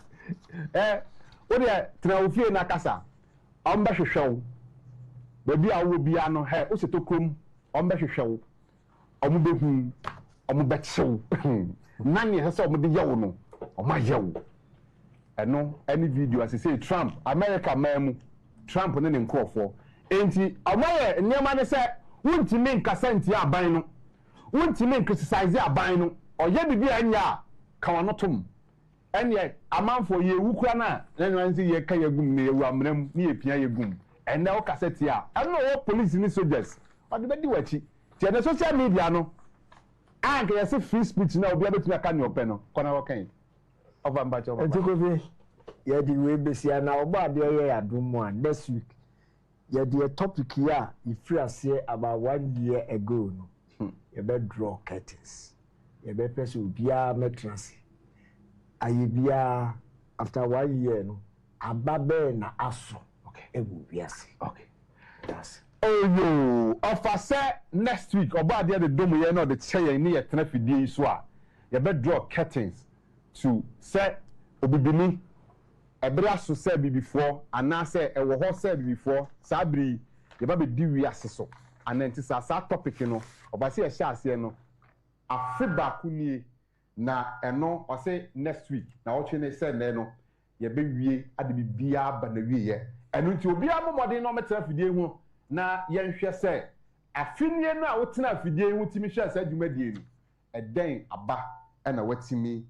o de tra ofie na kasa. O mba hwehwew. Baby a wo bia no he o se to krom, o mba hwehwew. O mu behu, o mu betew. Nani he say o mu de yawo no, o ma yawo. Any video as I say Trump, America memu, Trump ne nkofo. Enti amaye nyema ne se wuntimi nkasa nti aban no. Wuntimi criticize aban no. Oye bibi anya ka wanotom. Enye amanfo ye wukura na nwanzi ye ka yegum ne yewu amram ne ye pia yegum. Enne o kaseti a. Eno wo police ni soldiers. Ode be di wachi. Ti na social media no. Anke ye se free speech na obi abetumi aka ne ope no. Kona wo kan. Ntikofi ya di we besia na oba ade ya adumu a next week ya di a topic here ifri ase about 1 year ago no ya be draw curtains ya be person bia matrasi ayi bia after 1 year no ababe na aso okay ebu biase okay that's yo offer say next week oba ade the domu ye no the chair ni ye tena fidie so a ya be draw curtains to say obibini ebra so say before ana say ewo ho say before sabri ye ba be di wi aseso ananti sa topic no obase ye sha ase no afiba kunie na eno o say next week na o twe ne say na no ye be wie ade bibia ba na wie ye eno nti obi amomode no metera fidie hu na ye nhwe say afinie no a wotena fidie hu timi hwe say adwumadie no eden aba na watimi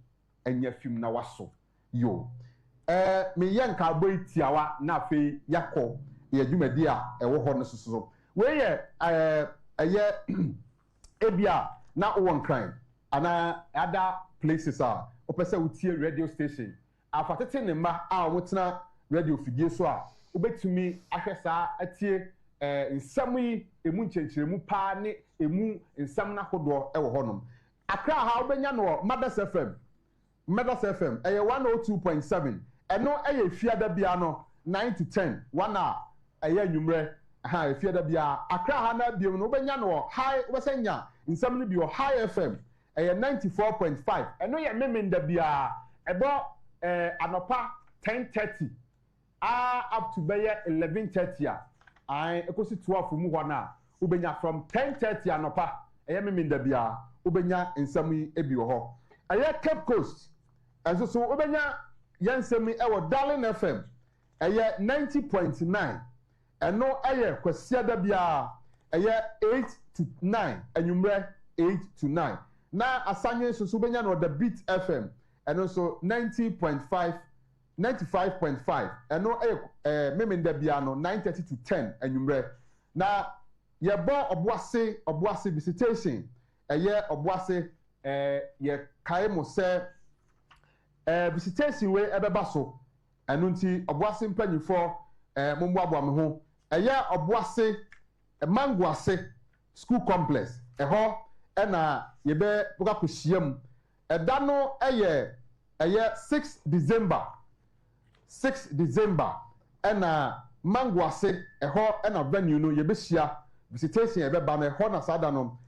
enya film na waso yo me yanka boy tiawa na fe yakọ ye dwumadi a ewo ho no soso we ye eye ebia na won crime ana other places are opese utie radio station afatete ne ma a wotena radio fidie so a obetumi ahwesa atie nsam yi emu nchenkiremu pa ne emu nsam na hodo ewo honom akra ha obenya no Mothers FM eye 102.7 eno eye fiada bia no 9 to 10 wana eye nwumre ha fiada bia akra ha na bia no obenya no high wesanya nsam no bi o High FM eye 94.5 eno ye memenda bia ebo anopa 10:30 up to be 11:30 ai ekosi 12 mu ho na obenya from 10:30 anopa eye memenda bia obenya nsam yi ebi ho eye Cape Coast and so obenya yansemi ewo Darling FM eye 90.9 eno eye kwasiada bia eye 8 to 9 anwumre 8 to 9 na asanye so obenya no The Beat FM eno so 95.5 eno eye memenda bia no 9:30 to 10 anwumre na yebo oboase visitation eye oboase ye kaimo se visitation we ebeba so enu nti oboase mpanyifo momboabo me ho eye oboase mangoase school complex eho na yebe buka kohyiam eda no eye 6 December na mangoase eho na venue no yebe hia visitation ebeba na eho na sada no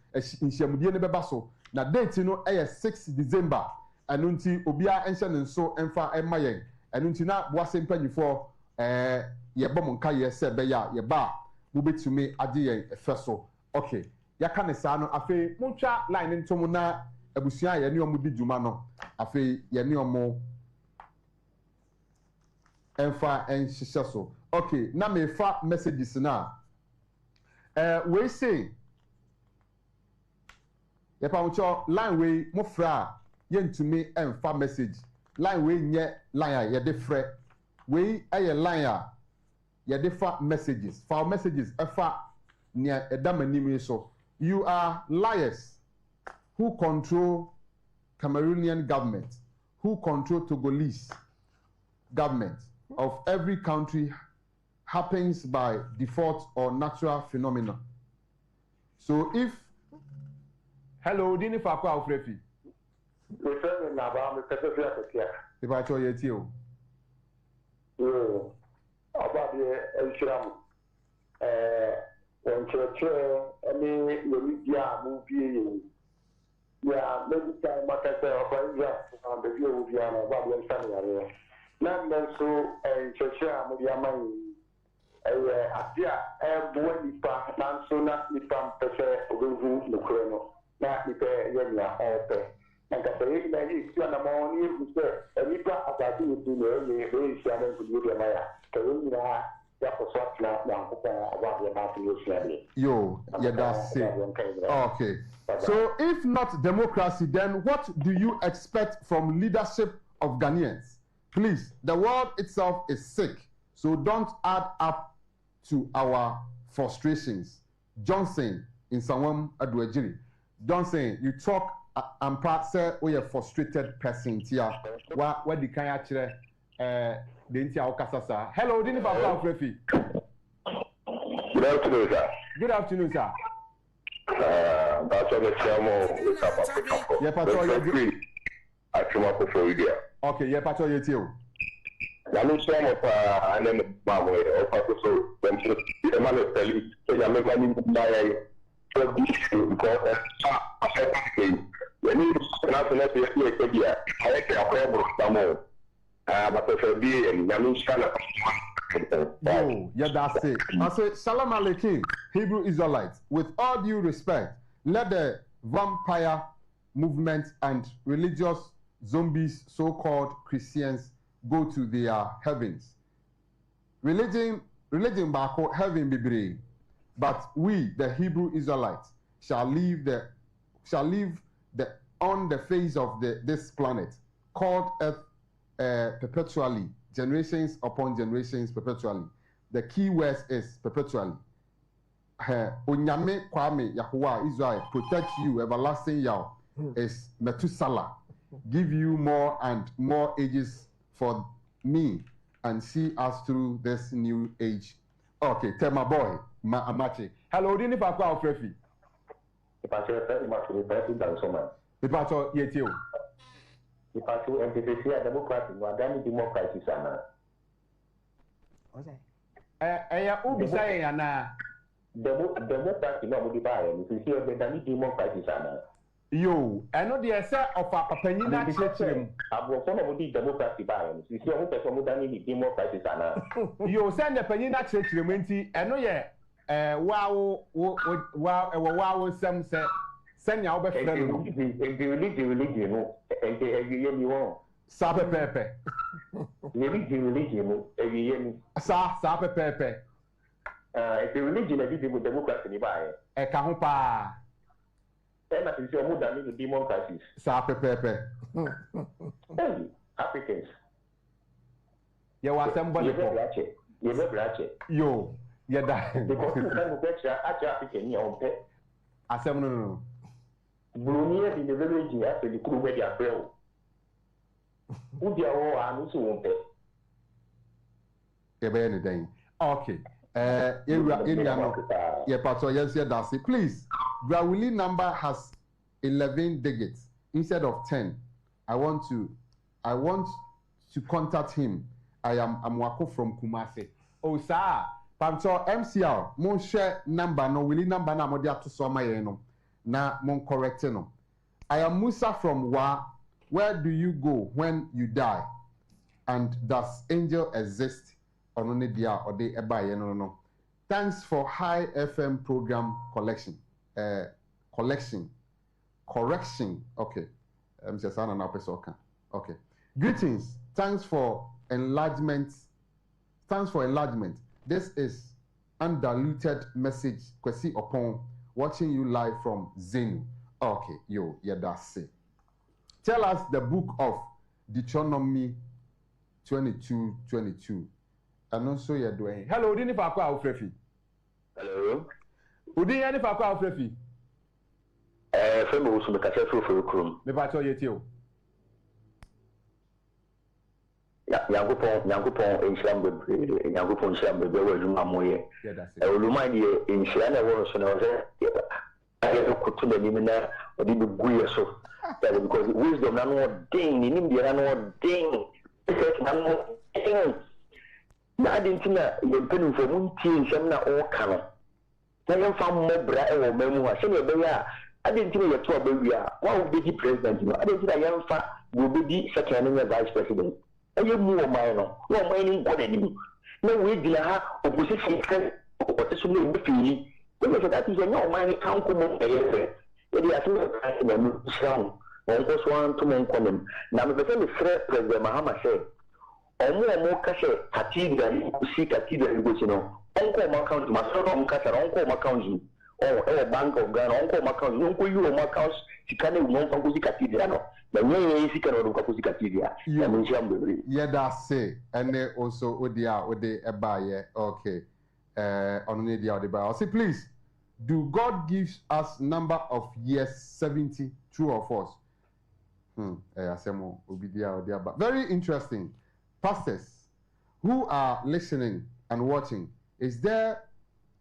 nhyiamudie ne beba so na date no 6 December anu nti obia enhye ne nso emfa emayen anu nti na boase mpanyifo ye bom nka ye se be ya ye ba mo betumi ade yen efeso okay yaka ne sa no afi montwa line ntom na abusua ye ne omo di djuma no afi ye ne omo emfa enhye so okay na me fa messages na We say ye pa uncho line we mo fra ye ntumi emfa message line we nye line a ye de frɛ we aye line a ye de fa messages efa near edamanim so. You are liars who control Cameroonian government, who control Togolese government of every country happens by default or natural phenomena. So if hello, Dini Fakwa Ofrefi. If I told you too. About the Elshram. When church, any media movie, yeah, maybe time matter of on the view of Yana, what we understand. Not so and church, media money. Adia, boy, nipa, nanso na nipa mpese obevu nukreno. Na nipa yenya ope. Nka sɛ na yi si na mo ni use nipa asase otu na ye be isi ana nkudu de maya. Ka yi na ya koso na nkopon abade na fi osuade. Yo, yeah, that's it. Okay. So if not democracy, then what do you expect from leadership of Ghanaians? Please, the world itself is sick, so don't add up to our frustrations. Johnson in Sawam Adwejiri. Johnson, you talk and perhaps say we are frustrated person here. What the kind actually the Intia Okasasa. Hello, Dini Papa Frefi. Good afternoon, sir. Good afternoon, sir. That's on the Chamo. Yeah, Patrol. I come up with Florida. Okay, yeah, Patrol, you too. Nami somo pa aneme mamo o pa so bencho the man tell you so ya me mani mbaya so because when you na so na so ya ke dia ale ke akwa bro tamo but so be and nami shana yo yeah that's it. I say salam alaikum Hebrew Israelites, with all due respect, let the vampire movement and religious zombies, so-called Christians, go to their heavens. Religion bako heaven bibre, but we, the Hebrew Israelites, shall live on the face of this planet called Earth perpetually, generations upon generations perpetually. The key word is perpetually. Onyame Kwame Yahuwah Israel protect you, everlasting Yah is Methuselah, give you more and more ages for me and see us through this new age. Okay, tell my boy, Amache. Hello, Dini Fakwa Ofrefi. Ipacho yetio. Ipacho MPPC a democracy no adani democracy sana. Eya ubisa ya na democracy no mo di ba ya, ni si o adani democracy sana. Yo, eno de ese ofa papanyi na chirechirem. Abofo no mo di democracy ba ya, ni si o mo pese mo dani ni democracy sana. Yo, se ne panyi na chirechirem enti eno ye wow sem se senya wo be frɛ no. Religion no, ewiye mi won. Sa pepepe. Religion no, ewiye mi. Sa pepepe. Religion na di democracy ni ba ya. Ka ho pa. Na si o mo dani ni democracy. Sa pepepe. Africans. Ye wa sembo le ko. Ye be brache. Yo, ye da. Because you can go extra African ni on pe. Asem no. Brunia di village after the crew where they are bro. Who they are anu so on pe. Ye be any day. Okay. Please, Brawili number has 11 digits instead of 10. I want to contact him. I am Amwako from Kumasi. Oh, sir. Pamcho MCR, mon share number no Willie number na modia to soma yeno. Na mon correct no. I am Musa from Wa. Where do you go when you die? And does angel exist? Only dia or de eba no. Thanks for high FM program correction. Okay. Okay. Greetings. Thanks for enlargement. This is undiluted message. Kwesi Opon, watching you live from Zenu. Okay, yo, yeah, that's it. Tell us the book of Deuteronomy 22:22. And also you're doing. Hello, Udini Fakwa Aufrefi. Hello. Udini yani Fakwa Aufrefi. Femo usu mekase for krum. Me pacho yetio. Nyankopon enhyam bebre, Nyankopon enhyam bebre wa adwuma moye. Yeah, that's it. Oluma die enhyam na wo so na wo say aye kutu na nim na odi be guye so. Because wisdom na no ding, ni nim dia na no ding. Na no ding. Na adentina ye mpenu fo mu ntie enhyam na o ka no. Na ye mfa mmobra e wo mamu ha. Se ne be ya adentina ye to abawia, wa wo be di president no. Adentina ye mfa wo be di second and vice president. Aye mu o man no ni ngode ni na we dina ha opposition kan opposition no be fili we say that is no man kan ko mo eye e di aso na mu sham on ko so an to mo nkonem na me be say me frɛ president Mahama say omo ka say cathedral si cathedral go no on ko mo account ma so no ka say on ko mo account e bank of Ghana on ko mo account no ko euro mo account sikane mo nfa ko si cathedral no. Yeah, that's it. And then also Odia Ode Ebaye. Okay. I'll say, please, do God gives us number of years 70, true or false? Very interesting. Pastors who are listening and watching, is there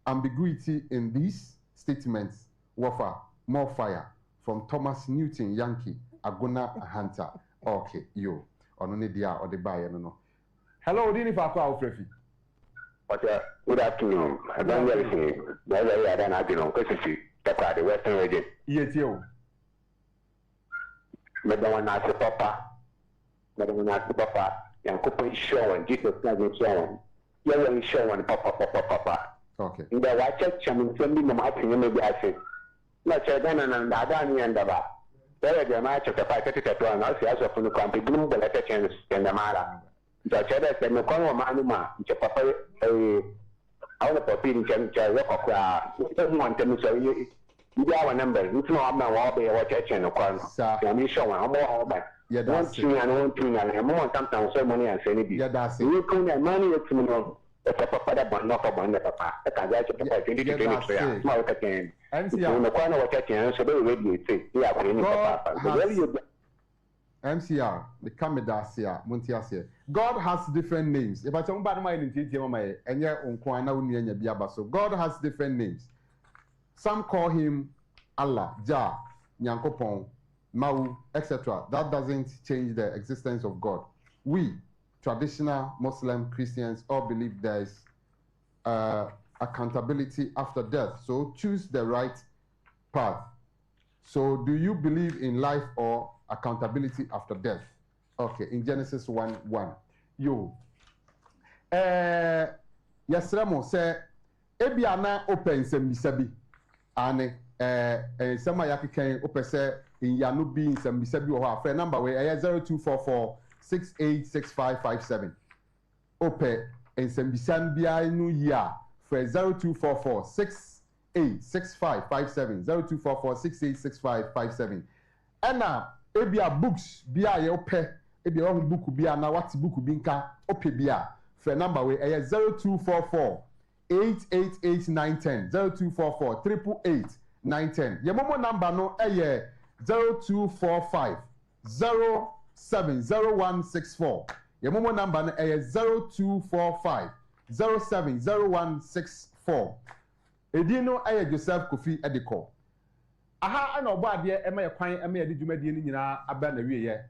ambiguity in these statements? Wafa, more fire from Thomas Newton Yankee. Aguna Hunter. Okay, yo. Onone dia or the buyer no. Hello, Dini Fakwa Aufrefi. Good afternoon. I don't really say I don't have no because the Western region. Yes, yo. Madam Nasi Papa. Yankupo is showing Jesus doesn't show. You're showing Papa. Okay. In the watch chairman send me my opinion maybe I say. Not then and Adani and Daba. There is a match of the fight at one. I see as a full country bloom the letter chance in the Mara. The cheddar said no corner manuma, which a papa out of a feeding can walk across. You don't want them so you have a number. You know, I'm not all be a watch at no corner. I'm sure I'm more back. Yeah, that's it. And one thing, and I'm more sometimes so money and say, yeah, that's it. You put that money to me. The papa but not for one papa. The Kazaja 20 small again. And see, on the corner of a chance, so they will say, yeah, MCR, the Kamidasia, Montiasia. God has different names. If I talk about my identity, and yet on Kwana Unia Biaba, so God has different names. Some call him Allah, Jah, Nyankopon, Mau, etc. That doesn't change the existence of God. We, traditional Muslim Christians, all believe there is accountability after death. So choose the right path. So do you believe in life or accountability after death? Okay, in Genesis 1:1. Yo. Yesremo say ebiana open sembisabi ane sama yakeken opese in yanu bi sembisabi o ha. Number we 0244 686557. Ope and sembisan bia nu ya for 0244 686557 0244 686557. Ena ebia books bia ye ope ebia one book bia na what book binka ope bia for number we 0244 888910 0244 888 ye momo number no 0245 070164. Your momo number is 0245 070164. Edino aye Joseph Kofi Ediko. Aha ana obo ade e ma ye kwan e ma ye de dwumadie ni nyina aba na wie ye.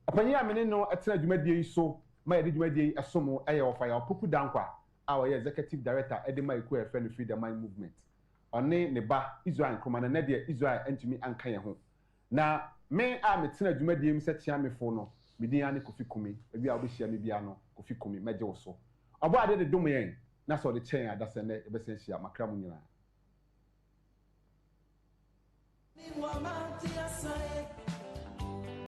Apanyi amene no etena dwumadie so ma ye de dwumadie esomo aye ofa ya opoku dankwa a wo ye executive director edema eku e friend Freedom Mind Movement. One ne ba Israel Nkrumah na de Israel antumi anka ye ho. Na me a metena dwumadie mi setia me fo no midin ane Kofi Kumi ebi a obehia me bia no Kofi Kumi meje wo so obo ade de dom yen na so de chen adase ne ebesen hia makra mu nyina.